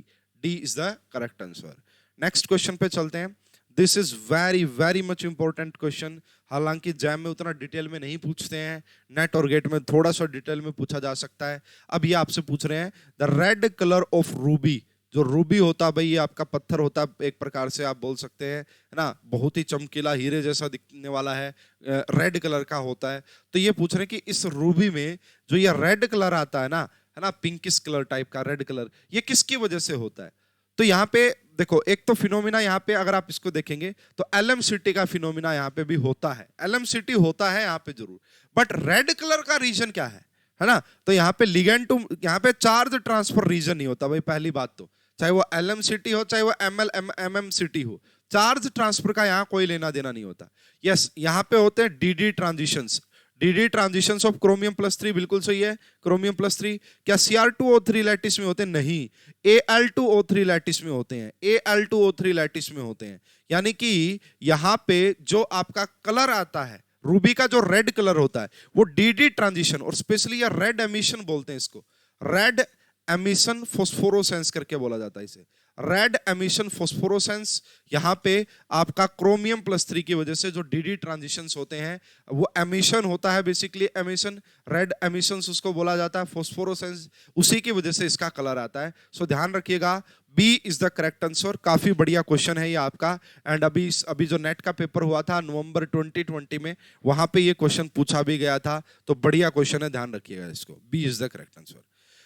D is the correct answer. Next question पे चलते हैं। This is very very much important question. हालांकि जैम में उतना डिटेल में नहीं पूछते हैं, नेट और गेट में थोड़ा सा डिटेल में पूछा जा सकता है। अब ये आपसे पूछ रहे हैं the red colour of Ruby. जो रूबी होता है भाई ये आपका पत्थर होता है, एक प्रकार से आप बोल सकते हैं, है ना, बहुत ही चमकीला हीरे जैसा दिखने वाला है, रेड कलर का होता है। तो ये पूछ रहे हैं कि इस रूबी में जो ये रेड कलर आता है ना, पिंकिश कलर टाइप का रेड कलर, ये किसकी वजह से होता है? तो यहाँ पे देखो, एक तो फिनोमिना यहाँ पे अगर आप इसको देखेंगे तो LMCT का फिनोमिना यहाँ पे भी होता है। LMCT होता है यहाँ पे जरूर, बट रेड कलर का रीजन क्या है ना? तो यहाँ पे लिगेंड टू, यहाँ पे चार्ज ट्रांसफर रीजन नहीं होता भाई, पहली बात तो, चाहे वो LMCT हो चाहे वो MMCT हो, चार्ज ट्रांसफर का यहाँ कोई लेना देना नहीं होता। यस, यहाँ पे होते हैं DD transitions. DD transitions of chromium +3, बिल्कुल सही है, क्रोमियम +3। क्या Cr2O3 लैटिस में होते हैं? नहीं, Al2O3 लैटिस में होते हैं, Al2O3 लैटिस में होते हैं। यानी कि यहाँ पे जो आपका कलर आता है रूबी का, जो रेड कलर होता है वो DD ट्रांजिशन, और स्पेशली ये रेड एमिशन बोलते हैं इसको, रेड एमिशन फोस्फोरोसेंस करके बोला जाता है इसे, रेड एमिशन फोस्फोरोसेंस। यहाँ पे आपका क्रोमियम +3 की वजह से जो DD ट्रांजिशंस होते हैं वो एमिशन होता है, बेसिकली एमिशन, रेड एमिशंस उसको बोला जाता है, फोस्फोरोसेंस, उसी की वजह से इसका कलर आता है। सो ध्यान रखिएगा, B is the correct answer. काफी बढ़िया क्वेश्चन है ये आपका। एंड अभी जो नेट का पेपर हुआ था नवंबर 2020 में, वहां पे ये क्वेश्चन पूछा भी गया था, तो बढ़िया क्वेश्चन है, ध्यान रखिएगा इसको, B is the correct answer.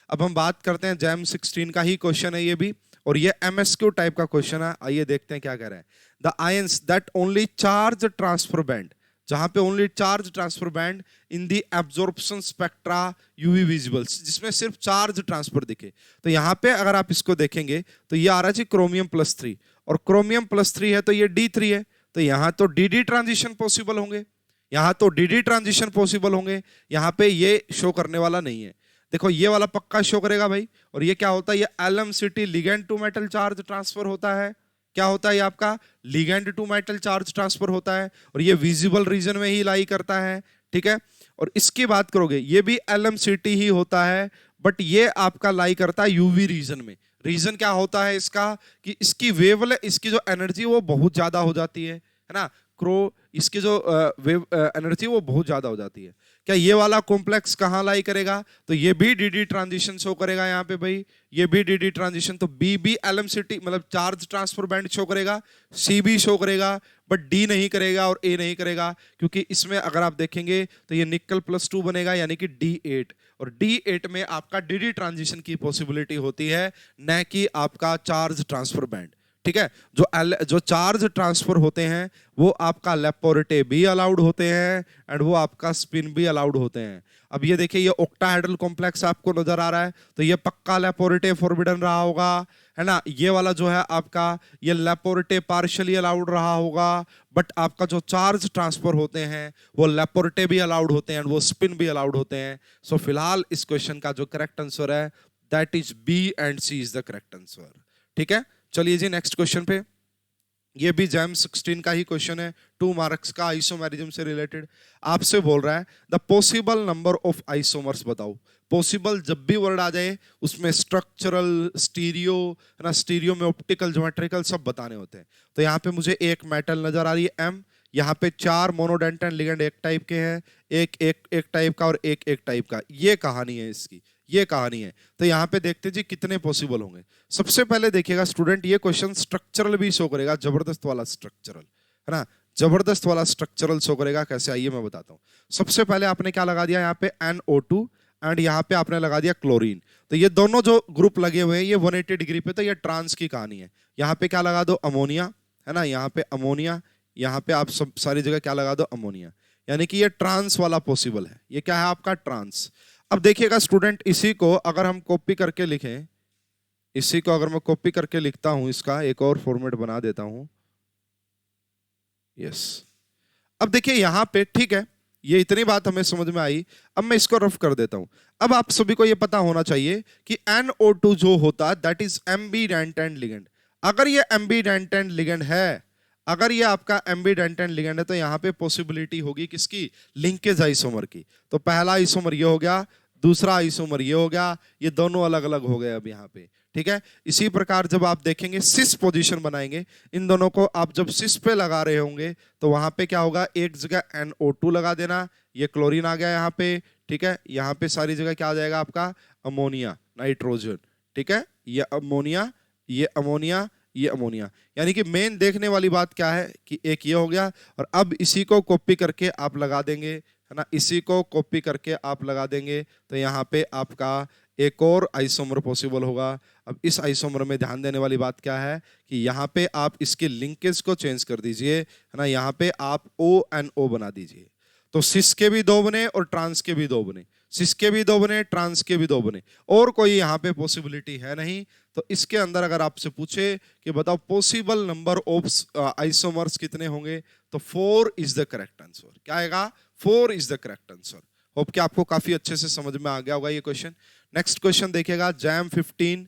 अब हम बात करते हैं जैम 16 का ही क्वेश्चन है ये भी, और ये MSQ टाइप का क्वेश्चन है। आइए देखते हैं क्या कह रहा है। The ions that only charge transfer band, जहां पे ओनली चार्ज ट्रांसफर बैंड इन दी एब्जॉर्प्शन स्पेक्ट्रा UV विजिबल्स, जिसमें सिर्फ चार्ज ट्रांसफर दिखे। तो यहाँ पे अगर आप इसको देखेंगे तो ये आ रहा है जी क्रोमियम +3, और क्रोमियम +3 है तो ये D3 है, तो यहाँ तो DD ट्रांजिशन पॉसिबल होंगे, यहाँ तो DD ट्रांजिशन पॉसिबल होंगे, यहाँ पे ये शो करने वाला नहीं है। देखो ये वाला पक्का शो करेगा भाई। और ये क्या होता है? ये LMCT ligand to metal charge transfer होता है। क्या होता है ये आपका? Ligand to metal charge transfer होता है, और ये विजिबल रीजन में ही लाई करता है, ठीक है। और इसकी बात करोगे ये भी LMCT ही होता है, बट ये आपका लाई करता है UV रीजन में। रीजन क्या होता है इसका? कि इसकी इसकी जो एनर्जी वो बहुत ज्यादा हो जाती है ना, इसकी जो वेव एनर्जी वो बहुत ज्यादा हो जाती है। क्या ये वाला कॉम्प्लेक्स कहाँ लाई करेगा? तो ये भी DD ट्रांजिशन शो करेगा यहाँ पे भाई, ये भी DD ट्रांजिशन, तो B भी LMCT मतलब चार्ज ट्रांसफर बैंड शो करेगा, C भी शो करेगा, बट D नहीं करेगा और A नहीं करेगा, क्योंकि इसमें अगर आप देखेंगे तो ये निकल +2 बनेगा, यानी कि D8, और D8 में आपका DD ट्रांजिशन की पॉसिबिलिटी होती है, न कि आपका चार्ज ट्रांसफर बैंड, ठीक है। जो चार्ज ट्रांसफर होते हैं वो आपका लेपोरेटे भी अलाउड होते हैं एंड वो आपका स्पिन भी अलाउड होते हैं। अब ये देखिए, ये ऑक्टाहेड्रल कॉम्प्लेक्स आपको नजर आ रहा है, तो ये पक्का लेपोरेटे फॉरबिडन रहा होगा, है ना। ये वाला जो है आपका, ये लेपोरेटे पार्शियली अलाउड रहा होगा, बट आपका जो चार्ज ट्रांसफर होते हैं वो लेपोरेटे भी अलाउड होते हैं एंड वो स्पिन भी अलाउड होते हैं। सो फिलहाल इस क्वेश्चन का जो करेक्ट आंसर है that is B and C is the correct answer. ठीक है, चलिए जी नेक्स्ट क्वेश्चन पे। ये भी जैम 16 का ही क्वेश्चन है, 2 मार्क्स का, आइसोमेरिज्म से रिलेटेड। आपसे बोल रहा है the possible number of isomers बताओ। पॉसिबल जब भी वर्ड आ जाए उसमें स्ट्रक्चरल, स्टीरियो, है ना, स्टीरियो में ऑप्टिकल, ज्योमेट्रिकल सब बताने होते हैं। तो यहाँ पे मुझे एक मेटल नजर आ रही है M, यहाँ पे 4 मोनोडेंट एंड लिगेंड एक टाइप के हैं, एक टाइप का और एक टाइप का। ये कहानी है इसकी, ये कहानी है। तो यहाँ पे देखते जी कितने पॉसिबल होंगे। सबसे पहले देखिएगा स्टूडेंट, ये क्वेश्चन स्ट्रक्चरल भी शो करेगा, जबरदस्त वाला स्ट्रक्चरल, है ना, जबरदस्त वाला स्ट्रक्चरल शो करेगा। कैसे, आइए मैं बताता हूँ। सबसे पहले आपने क्या लगा दिया यहाँ पे NO2 एंड यहाँ पे आपने लगा दिया क्लोरीन। तो ये दोनों जो ग्रुप लगे हुए हैं ये 180 डिग्री पे, तो ये ट्रांस की कहानी है। यहाँ पे क्या लगा दो, अमोनिया, है ना, यहाँ पे अमोनिया, यहाँ पे आप सब सारी जगह क्या लगा दो, अमोनिया, यानी कि ये ट्रांस वाला पॉसिबल है। ये क्या है आपका, ट्रांस। अब देखिएगा स्टूडेंट, इसी को अगर हम कॉपी करके लिखें, इसी को अगर मैं कॉपी करके लिखता हूं, इसका एक और फॉर्मेट बना देता हूं, यस। अब देखिए यहां पे, ठीक है, ये इतनी बात हमें समझ में आई। अब मैं इसको रफ कर देता हूं। अब आप सभी को ये पता होना चाहिए कि NO2 जो होता है दैट इज एम्बीडेंटेंट लिगेंड। अगर ये एम्बीडेंटेंट लिगेंड है, अगर ये आपका एम्बीडेंटेंट लिगेंड है, तो यहां पे पॉसिबिलिटी होगी किसकी, लिंकेज आइसोमर की। तो पहला आइसोमर ये हो गया, दूसरा आइसोमर ये हो गया, ये दोनों अलग अलग हो गए अब यहाँ पे। ठीक है, इसी प्रकार जब आप देखेंगे सिस पोजीशन बनाएंगे, इन दोनों को आप जब सिस पे लगा रहे होंगे तो वहां पे क्या होगा, एक जगह NO2 लगा देना, ये क्लोरीन आ गया यहाँ पे। ठीक है, यहाँ पे सारी जगह क्या आ जाएगा आपका, अमोनिया, नाइट्रोजन। ठीक है, ये अमोनिया, ये अमोनिया, ये अमोनिया। यानी कि मेन देखने वाली बात क्या है कि एक ये हो गया, और अब इसी को कॉपी करके आप लगा देंगे, है ना, इसी को कॉपी करके आप लगा देंगे, तो यहाँ पे आपका एक और आइसोमर पॉसिबल होगा। अब इस आइसोमर में ध्यान देने वाली बात क्या है कि यहाँ पे आप इसके लिंकेज को चेंज कर दीजिए, है ना, यहाँ पे आप ONO बना दीजिए। तो सिस के भी 2 बने और ट्रांस के भी 2 बने, सिस के भी 2 बने, ट्रांस के भी 2 बने, और कोई यहाँ पे पॉसिबिलिटी है नहीं। तो इसके अंदर अगर आपसे पूछे कि बताओ पॉसिबल नंबर ऑफ आइसोमर्स कितने होंगे, तो 4 इज द करेक्ट आंसर। क्या आएगा, 4 is the correct answer. Hope कि आपको काफी अच्छे से समझ में आ गया होगा ये क्वेश्चन। नेक्स्ट क्वेश्चन देखिएगा, JAM 15,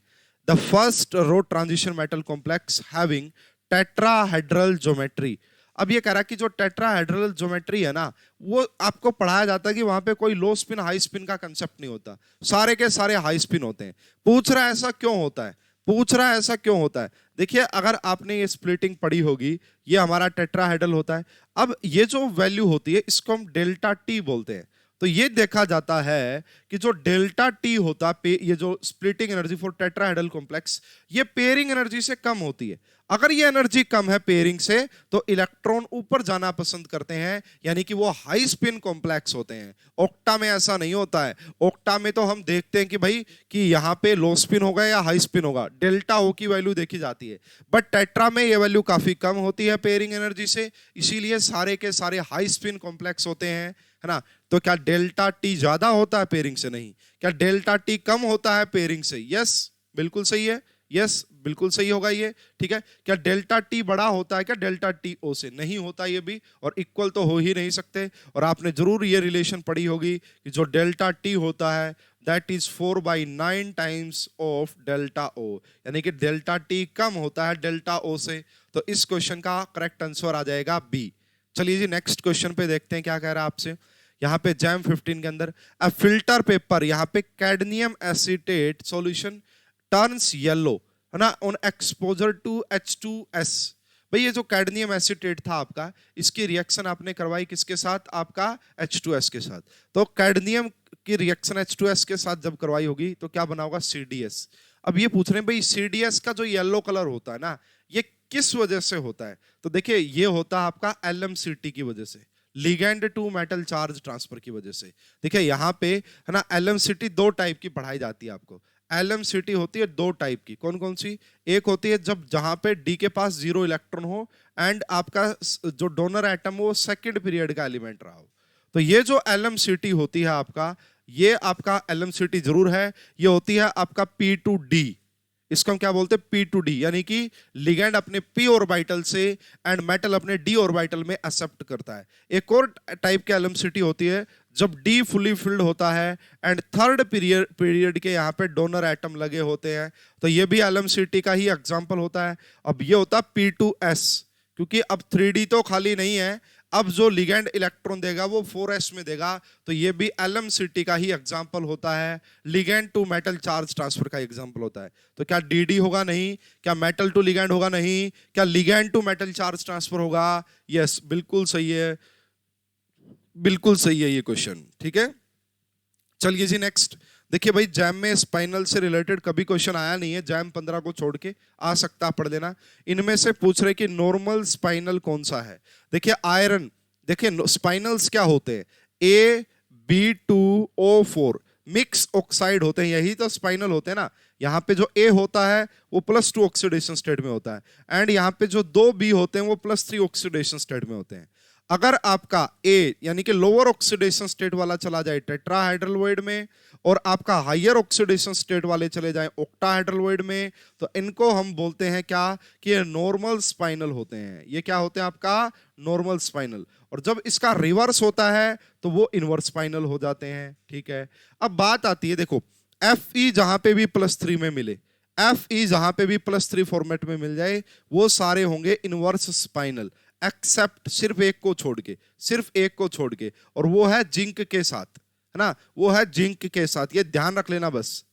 the first row transition metal complex having tetrahedral geometry. अब ये कह रहा है कि जो टेट्राहेड्रल ज्योमेट्री है ना, वो आपको पढ़ाया जाता है कि वहां पे कोई लो स्पिन हाई स्पिन का कंसेप्ट नहीं होता, सारे के सारे हाई स्पिन होते हैं। पूछ रहा है ऐसा क्यों होता है, पूछ रहा है ऐसा क्यों होता है। देखिए अगर आपने ये स्प्लिटिंग पढ़ी होगी, ये हमारा टेट्राहेड्रल होता है। अब ये जो वैल्यू होती है इसको हम डेल्टा टी बोलते हैं। तो ये देखा जाता है कि जो डेल्टा टी होता है, ये जो splitting energy for tetrahedral complex, ये पेयरिंग एनर्जी से कम होती है। अगर ये एनर्जी कम है पेयरिंग से, तो इलेक्ट्रॉन ऊपर जाना पसंद करते हैं, यानी कि वो हाई स्पिन कॉम्प्लेक्स होते हैं। ऑक्टा में ऐसा नहीं होता है। ऑक्टा में तो हम देखते हैं कि भाई कि यहाँ पे लो स्पिन होगा या हाई स्पिन होगा, डेल्टा ओ की वैल्यू देखी जाती है। बट टेट्रा में ये वैल्यू काफी कम होती है पेयरिंग एनर्जी से, इसीलिए सारे के सारे हाई स्पिन कॉम्प्लेक्स होते हैं, है ना। तो क्या डेल्टा टी ज्यादा होता है पेयरिंग से? नहीं। क्या डेल्टा टी कम होता है पेयरिंग से? यस, बिल्कुल सही है, यस बिल्कुल सही होगा ये। ठीक है, क्या डेल्टा टी बड़ा होता है क्या डेल्टा टी ओ से? नहीं होता ये भी, और इक्वल तो हो ही नहीं सकते। और आपने जरूर ये रिलेशन पढ़ी होगी कि जो डेल्टा टी होता है that is 4/9 times of delta O, यानी कि डेल्टा टी कम होता है डेल्टा ओ से। तो इस क्वेश्चन का करेक्ट आंसर आ जाएगा बी। चलिए जी नेक्स्ट क्वेश्चन पे देखते हैं क्या कह रहा है आपसे। यहाँ पे जैम 15 के अंदर अ फिल्टर पेपर, यहाँ पे cadmium acetate solution turns yellow, है ना, ऑन एक्सपोजर टू H2S। भाई ये जो कैडमियम एसीटेट था आपका, इसकी रिएक्शन आपने करवाई किसके साथ? आपका H2S के साथ। तो कैडमियम की रिएक्शन H2S के साथ जब करवाई होगी तो क्या बना होगा? CDS। अब ये पूछ रहे हैं भाई CDS का जो येलो कलर होता है ना, ये किस वजह से होता है? तो देखिए ये होता है आपका LMCT की वजह से, ligand to metal charge transfer की वजह से। देखिए यहाँ पे, है ना, LMCT 2 टाइप की पढ़ाई जाती है आपको। LMCT होती है दो टाइप की, कौन कौन सी? एक होती है जब जहां पे D के पास 0 इलेक्ट्रॉन हो एंड आपका जो डोनर एटम हो वो सेकंड पीरियड का एलिमेंट रहा हो। तो ये जो LMCT होती है आपका, ये आपका LMCT जरूर है, ये होती है आपका P2D। इसको हम क्या बोलते हैं? P2D, यानी कि लिगेंड अपने p ऑर्बिटल से एंड मेटल अपने d ऑर्बिटल में एक्सेप्ट करता है। एक और टाइप के LMCT होती है जब D फुली फिल्ड होता है एंड थर्ड पीरियड के यहाँ पे डोनर एटम लगे होते हैं, तो ये भी LMCT का ही एग्जांपल होता है। अब ये होता है P2S, क्योंकि अब 3D तो खाली नहीं है, अब जो लिगेंड इलेक्ट्रॉन देगा वो 4s में देगा, तो ये भी LMCT का ही एग्जांपल होता है। Ligand to metal charge transfer का एग्जांपल होता है। तो क्या DD होगा? नहीं। क्या मेटल टू लिगेंड होगा? नहीं। क्या ligand to metal charge transfer होगा? यस, बिल्कुल सही है, बिल्कुल सही है ये क्वेश्चन। ठीक है, चलिए जी नेक्स्ट। देखिए भाई, जैम में स्पाइनल से रिलेटेड कभी क्वेश्चन आया नहीं है, जैम 15 को छोड़ के, आ सकता पढ़ लेना। इनमें से पूछ रहे कि नॉर्मल स्पाइनल कौन सा है। देखिए आयरन, देखिए स्पाइनल्स क्या होते हैं? A B2O4 मिक्स ऑक्साइड होते हैं, यही तो स्पाइनल होते हैं ना। यहाँ पे जो A होता है वो +2 ऑक्सीडेशन स्टेट में होता है एंड यहाँ पे जो 2 B होते हैं वो +3 ऑक्सीडेशन स्टेट में होते हैं। अगर आपका A यानी कि लोअर ऑक्सीडेशन स्टेट वाला चला जाए टेट्राहाइड्रलोइड में और आपका हायर ऑक्सीडेशन स्टेट वाले चले जाएं ऑक्टाहाइड्रलोइड में, तो इनको हम बोलते हैं क्या? कि ये नॉर्मल स्पाइनल होते हैं। ये क्या होते हैं? आपका नॉर्मल स्पाइनल। और जब इसका रिवर्स होता है तो वो इनवर्स स्पाइनल हो जाते हैं। ठीक है, अब बात आती है, देखो Fe जहां पे भी +3 में मिले, Fe जहां पे भी +3 फॉर्मेट में मिल जाए, वो सारे होंगे इनवर्स स्पाइनल, एक्सेप्ट सिर्फ एक को छोड़ के, सिर्फ एक को छोड़ के, और वो है जिंक के साथ, है ना, वो है जिंक के साथ। ये ध्यान रख लेना बस,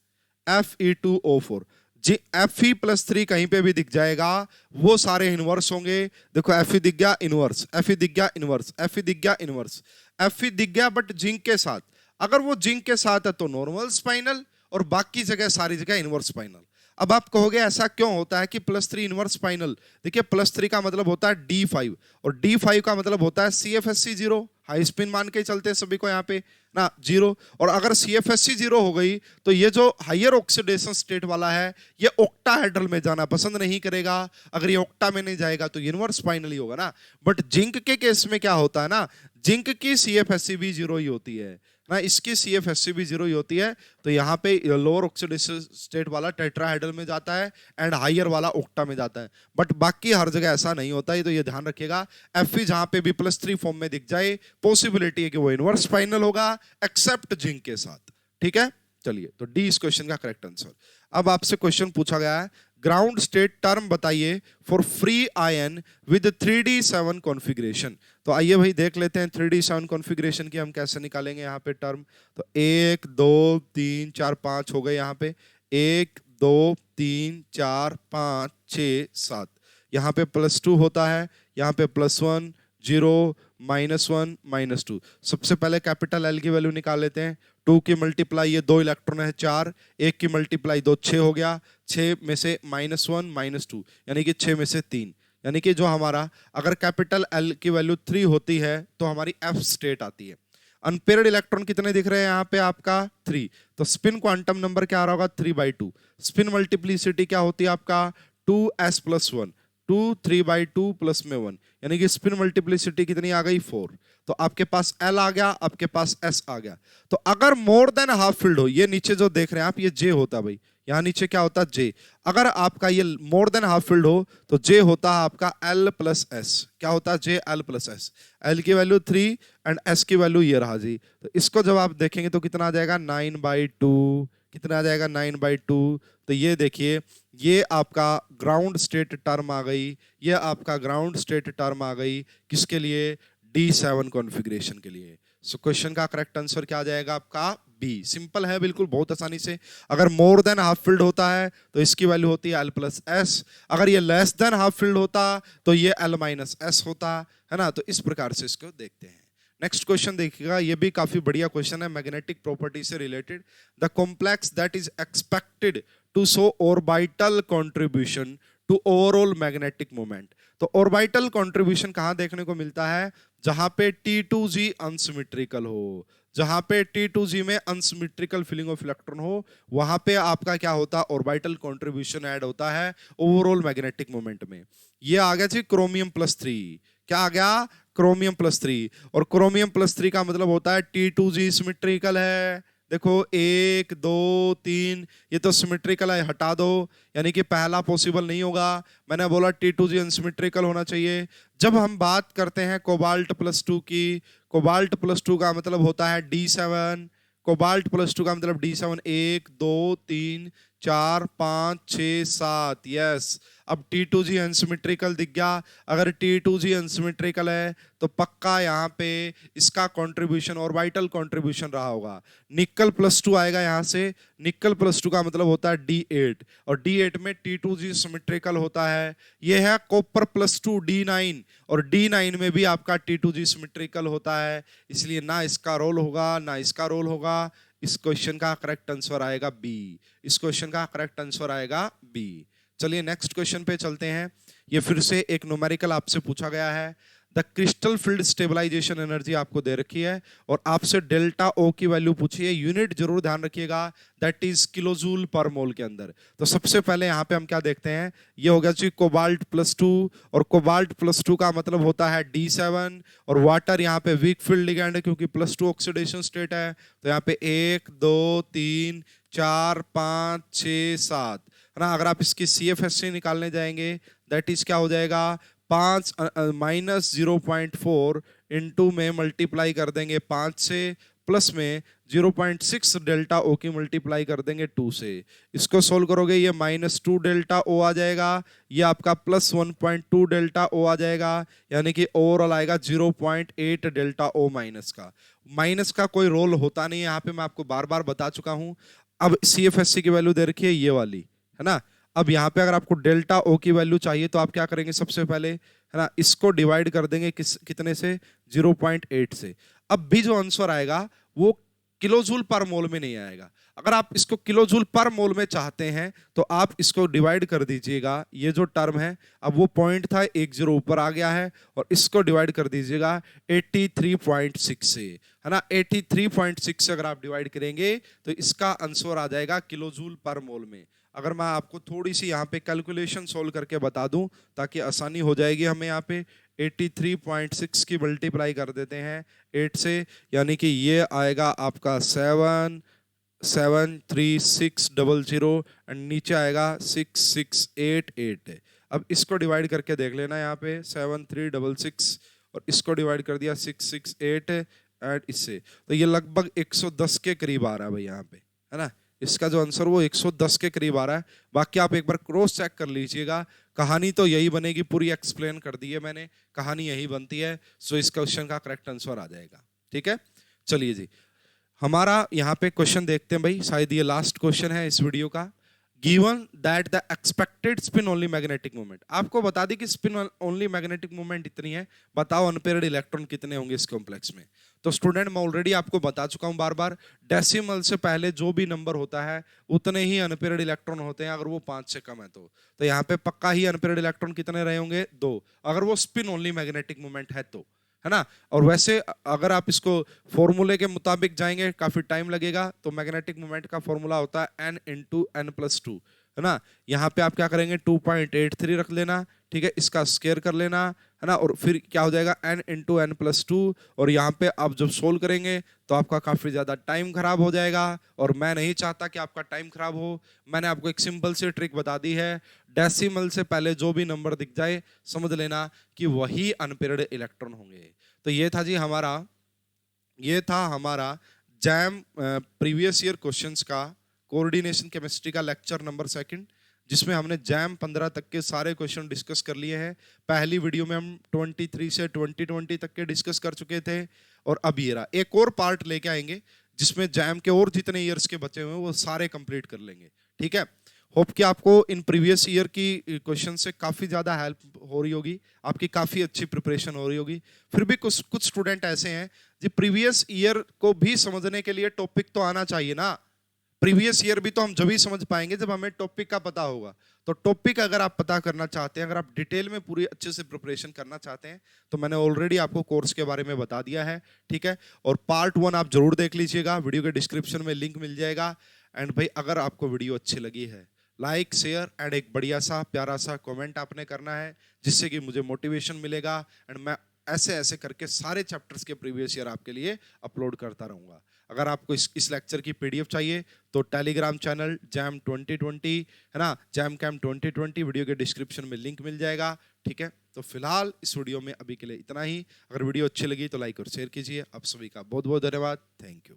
Fe2O4। Fe+3 कहीं पे भी दिख जाएगा, वो सारे इनवर्स होंगे। देखो Fe दिख गया इनवर्स, Fe दिख गया इनवर्स, Fe दिख गया इनवर्स, Fe दिख गया बट जिंक के साथ। अगर वो जिंक के साथ है तो नॉर्मल स्पाइनल, और बाकी जगह सारी जगह इनवर्स स्पाइनल। अब आप कहोगे ऐसा क्यों होता है कि +3 इनवर्स स्पाइनल? देखिए +3 का मतलब होता है D5 और D5 का मतलब होता है CFSC 0, हाई स्पिन मान के चलते हैं सभी को यहाँ पे ना 0। और अगर CFSC 0 हो गई तो ये जो हायर ऑक्सीडेशन स्टेट वाला है ये ऑक्टाहेड्रल में जाना पसंद नहीं करेगा। अगर ये ऑक्टा में नहीं जाएगा तो इनवर्स स्पाइनल ही होगा ना। बट जिंक के केस में क्या होता है ना, जिंक की CFSC भी 0 ही होती है ना, इसकी CFSC भी 0 ही होती है। तो यहाँ पे लोअर ऑक्सीडेशन स्टेट वाला टेट्राहाइड्रल में जाता है एंड हायर वाला ऑक्टा में जाता है। बट बाकी हर जगह ऐसा नहीं होता है, तो ये ध्यान रखिएगा। Fe जहां पे भी +3 फॉर्म में दिख जाए, पॉसिबिलिटी है कि वो इनवर्स स्पाइनल होगा एक्सेप्ट जिंक के साथ। ठीक है, चलिए, तो डी इस क्वेश्चन का करेक्ट आंसर। अब आपसे क्वेश्चन पूछा गया है, ग्राउंड स्टेट टर्म बताइए for free ion with 3D7 configuration. तो आइए भाई देख लेते हैं 3D7 कॉन्फ़िगरेशन की हम कैसे निकालेंगे यहाँ पे टर्म। तो 1 2 3 4 5 हो गए यहाँ पे, 1 2 3 4 5 6 7। यहाँ पे +2 होता है, यहाँ पे +1 0 -1 -2। सबसे पहले कैपिटल L की वैल्यू निकाल लेते हैं। 2 की मल्टीप्लाई, ये 2 इलेक्ट्रॉन है 4, 1 की मल्टीप्लाई 2 6 हो गया, 6 में से -1 -2 यानी कि 6 में से 3, यानी कि जो हमारा अगर कैपिटल L की वैल्यू 3 होती है तो हमारी F स्टेट आती है। अनपेयर्ड इलेक्ट्रॉन कितने दिख रहे हैं यहाँ पे? आपका 3। तो स्पिन क्वांटम नंबर क्या आ रहा होगा? 3/2। स्पिन मल्टीप्लिसिटी क्या होती है आपका? 2s+1, 2 3/2 प्लस में 1, यानी कि स्पिन मल्टीप्लिसिटी कितनी आ गई? 4। तो आपके पास L आ गया, आपके पास S आ गया। तो अगर मोर देन हाफ फिल्ड हो, ये नीचे जो देख रहे हैं आप, ये J होता है भाई, यहाँ नीचे क्या होता है? J। अगर आपका ये मोर देन हाफ फिल्ड हो तो J होता है आपका L+S। क्या होता है? J L+S। L की वैल्यू 3 एंड S की वैल्यू ये रहा जी। तो इसको जब आप देखेंगे तो कितना आ जाएगा? 9/2। कितना आ जाएगा? 9/2। तो ये देखिए, ये आपका ग्राउंड स्टेट टर्म आ गई, ये आपका ग्राउंड स्टेट टर्म आ गई किसके लिए? D7 कॉन्फ़िगरेशन के लिए। सो क्वेश्चन का करेक्ट आंसर क्या आ जाएगा आपका? बी। सिंपल है बिल्कुल, बहुत आसानी से। अगर मोर देन हाफ फिल्ड होता है तो इसकी वैल्यू होती है L+S, अगर ये लेस देन हाफ फिल्ड होता तो ये L-S होता, है ना। तो इस प्रकार से इसको देखते हैं। नेक्स्ट क्वेश्चन देखिएगा, ये भी काफी बढ़िया क्वेश्चन है, मैग्नेटिक प्रॉपर्टी से related. The complex that is expected to show orbital contribution to overall magnetic moment. तो ऑर्बिटल कंट्रीब्यूशन कहां देखने को मिलता है? जहां पे T2G अनसिमेट्रिकल हो, जहां पे T2G में अनसिमेट्रिकल फिलिंग ऑफ इलेक्ट्रॉन हो, वहां पे आपका क्या होता है, ऑर्बिटल कंट्रीब्यूशन ऐड होता है ओवरऑल मैग्नेटिक मोमेंट में। ये आ गया जी क्रोमियम प्लस 3। क्या आ गया, क्रोमियम प्लस 3। और क्रोमियम प्लस 3 का मतलब होता है T2G सिमेट्रिकल है। देखो 1 2 3, ये तो सिमेट्रिकल है, हटा दो, यानी कि पहला पॉसिबल नहीं होगा। मैंने बोला T2G अनसिमेट्रिकल होना चाहिए। जब हम बात करते हैं कोबाल्ट प्लस 2 की, कोबाल्ट प्लस 2 का मतलब होता है D7। कोबाल्ट प्लस 2 का मतलब D7, 1 2 3 4 5 6 7, यस। अब T2G अनसिमेट्रिकल दिख गया। अगर T2G अनसिमेट्रिकल है तो पक्का यहाँ पे इसका कंट्रीब्यूशन ऑर्बिटल कंट्रीब्यूशन रहा होगा। निकल प्लस 2 आएगा यहाँ से। निकल प्लस 2 का मतलब होता है D8, और D8 में T2G सिमेट्रिकल होता है। यह है कॉपर प्लस 2 D9, और D9 में भी आपका T2G सिमेट्रिकल होता है। इसलिए ना इसका रोल होगा ना इसका रोल होगा। इस क्वेश्चन का करेक्ट आंसर आएगा बी। इस क्वेश्चन का करेक्ट आंसर आएगा बी। चलिए नेक्स्ट क्वेश्चन पे चलते हैं। ये फिर से एक न्यूमेरिकल आपसे पूछा गया है। The crystal field stabilization energy आपको दे रखी है और आपसे डेल्टा ओ की वैल्यू पूछी है। यूनिट जरूर ध्यान रखिएगा, दैट इज किलोजूल पर मोल के अंदर। तो सबसे पहले यहाँ पे हम क्या देखते हैं, ये हो गया जी कोबाल्ट प्लस 2, और कोबाल्ट प्लस 2 का मतलब होता है D7, और वाटर यहाँ पे वीक फील्ड लिगैंड है क्योंकि प्लस 2 ऑक्सीडेशन स्टेट है। तो यहाँ पे 1 2 3 4 5 6 7 है ना। अगर आप इसकी CFSC निकालने जाएंगे, दैट इज क्या हो जाएगा, 5 माइनस 0.4 इंटू में मल्टीप्लाई कर देंगे 5 से, प्लस में 0.6 डेल्टा ओ की मल्टीप्लाई कर देंगे 2 से। इसको सोल्व करोगे ये -2 डेल्टा ओ आ जाएगा, ये आपका +1.2 डेल्टा ओ आ जाएगा, यानी कि ओवरऑल आएगा 0.8 डेल्टा ओ माइनस का। माइनस का कोई रोल होता नहीं है यहाँ पे, मैं आपको बार बार बता चुका हूँ। अब CFSC की वैल्यू दे रखी है ये वाली, है ना। अब यहाँ पे अगर आपको डेल्टा ओ की वैल्यू चाहिए तो आप क्या करेंगे, सबसे पहले है ना इसको डिवाइड कर देंगे कितने से, 0.8 से। अब भी जो आंसर आएगा वो किलोजूल पर मोल में नहीं आएगा। अगर आप इसको किलोजूल पर मोल में चाहते हैं तो आप इसको डिवाइड कर दीजिएगा, ये जो टर्म है, अब वो पॉइंट था 1 0 ऊपर आ गया है, और इसको डिवाइड कर दीजिएगा 83.6 से, है ना। 83.6 से अगर आप डिवाइड करेंगे तो इसका आंसर आ जाएगा किलोजूल पर मोल में। अगर मैं आपको थोड़ी सी यहाँ पे कैलकुलेशन सोल्व करके बता दूं ताकि आसानी हो जाएगी हमें, यहाँ पे 83.6 की मल्टीप्लाई कर देते हैं 8 से, यानी कि ये आएगा आपका 773,600 एंड नीचे आएगा 6688। अब इसको डिवाइड करके देख लेना, यहाँ पे 7366 और इसको डिवाइड कर दिया 668 एंड इससे, तो ये लगभग 110 के करीब आ रहा है भाई यहाँ पे, है ना। इसका जो आंसर वो 110 के करीब आ रहा है। बाकी आप एक बार क्रॉस चेक कर लीजिएगा। कहानी तो यही बनेगी, पूरी एक्सप्लेन कर दी है मैंने, कहानी यही बनती है। सो इस क्वेश्चन का करेक्ट आंसर आ जाएगा, ठीक है। चलिए जी, हमारा यहाँ पे क्वेश्चन देखते हैं भाई, शायद ये लास्ट क्वेश्चन है इस वीडियो का। Given that the expected spin only magnetic moment, आपको बता दी कि स्पिन ओनली मैग्नेटिक मोमेंट इतनी है, बताओ अनपेयर्ड इलेक्ट्रॉन कितने होंगे इस कॉम्प्लेक्स में। तो स्टूडेंट मैं ऑलरेडी आपको बता चुका हूं बार बार, डेसिमल से पहले जो भी नंबर होता है उतने ही अनपेयर्ड इलेक्ट्रॉन होते हैं, अगर वो 5 से कम है तो यहाँ पे पक्का ही अनपेयर्ड इलेक्ट्रॉन कितने रहे होंगे, 2, अगर वो स्पिन ओनली मैग्नेटिक मोमेंट है ना। और वैसे अगर आप इसको फॉर्मूले के मुताबिक जाएंगे काफी टाइम लगेगा, तो मैग्नेटिक मोमेंट का फॉर्मूला होता है n × n+2, है ना। यहाँ पे आप क्या करेंगे 2.83 रख लेना, ठीक है, इसका स्क्वायर कर लेना, है ना, और फिर क्या हो जाएगा n × n+2, और यहाँ पे आप जब सोल्व करेंगे तो आपका काफी ज्यादा टाइम खराब हो जाएगा, और मैं नहीं चाहता कि आपका टाइम खराब हो। मैंने आपको एक सिंपल सी ट्रिक बता दी है, डेसिमल से पहले जो भी नंबर दिख जाए समझ लेना कि वही अनपेयर्ड इलेक्ट्रॉन होंगे। तो ये था जी हमारा, ये था हमारा जैम प्रीवियस ईयर क्वेश्चंस का कोऑर्डिनेशन केमिस्ट्री का लेक्चर नंबर 2, जिसमें हमने जैम 15 तक के सारे क्वेश्चन डिस्कस कर लिए हैं। पहली वीडियो में हम 23 से 2020 तक के डिस्कस कर चुके थे, और अब ये रहा एक और पार्ट लेके आएंगे जिसमें जैम के और जितने ईयर्स के बचे हुए हैं वो सारे कंप्लीट कर लेंगे, ठीक है। होप कि आपको इन प्रीवियस ईयर की क्वेश्चन से काफ़ी ज़्यादा हेल्प हो रही होगी, आपकी काफ़ी अच्छी प्रिपरेशन हो रही होगी। फिर भी कुछ स्टूडेंट ऐसे हैं जो प्रीवियस ईयर को भी समझने के लिए टॉपिक तो आना चाहिए ना, प्रीवियस ईयर भी तो हम जब ही समझ पाएंगे जब हमें टॉपिक का पता होगा। तो टॉपिक अगर आप पता करना चाहते हैं, अगर आप डिटेल में पूरी अच्छे से प्रिपरेशन करना चाहते हैं, तो मैंने ऑलरेडी आपको कोर्स के बारे में बता दिया है, ठीक है। और पार्ट 1 आप जरूर देख लीजिएगा, वीडियो के डिस्क्रिप्शन में लिंक मिल जाएगा। एंड भाई अगर आपको वीडियो अच्छी लगी है, लाइक शेयर एंड एक बढ़िया सा प्यारा सा कमेंट आपने करना है, जिससे कि मुझे मोटिवेशन मिलेगा एंड मैं ऐसे ऐसे करके सारे चैप्टर्स के प्रीवियस ईयर आपके लिए अपलोड करता रहूंगा। अगर आपको इस लेक्चर की पीडीएफ चाहिए तो टेलीग्राम चैनल जैम 2020 है ना, जैम कैम 2020, वीडियो के डिस्क्रिप्शन में लिंक मिल जाएगा, ठीक है। तो फिलहाल इस वीडियो में अभी के लिए इतना ही। अगर वीडियो अच्छी लगी तो लाइक और शेयर कीजिए। आप सभी का बहुत बहुत धन्यवाद। Thank you.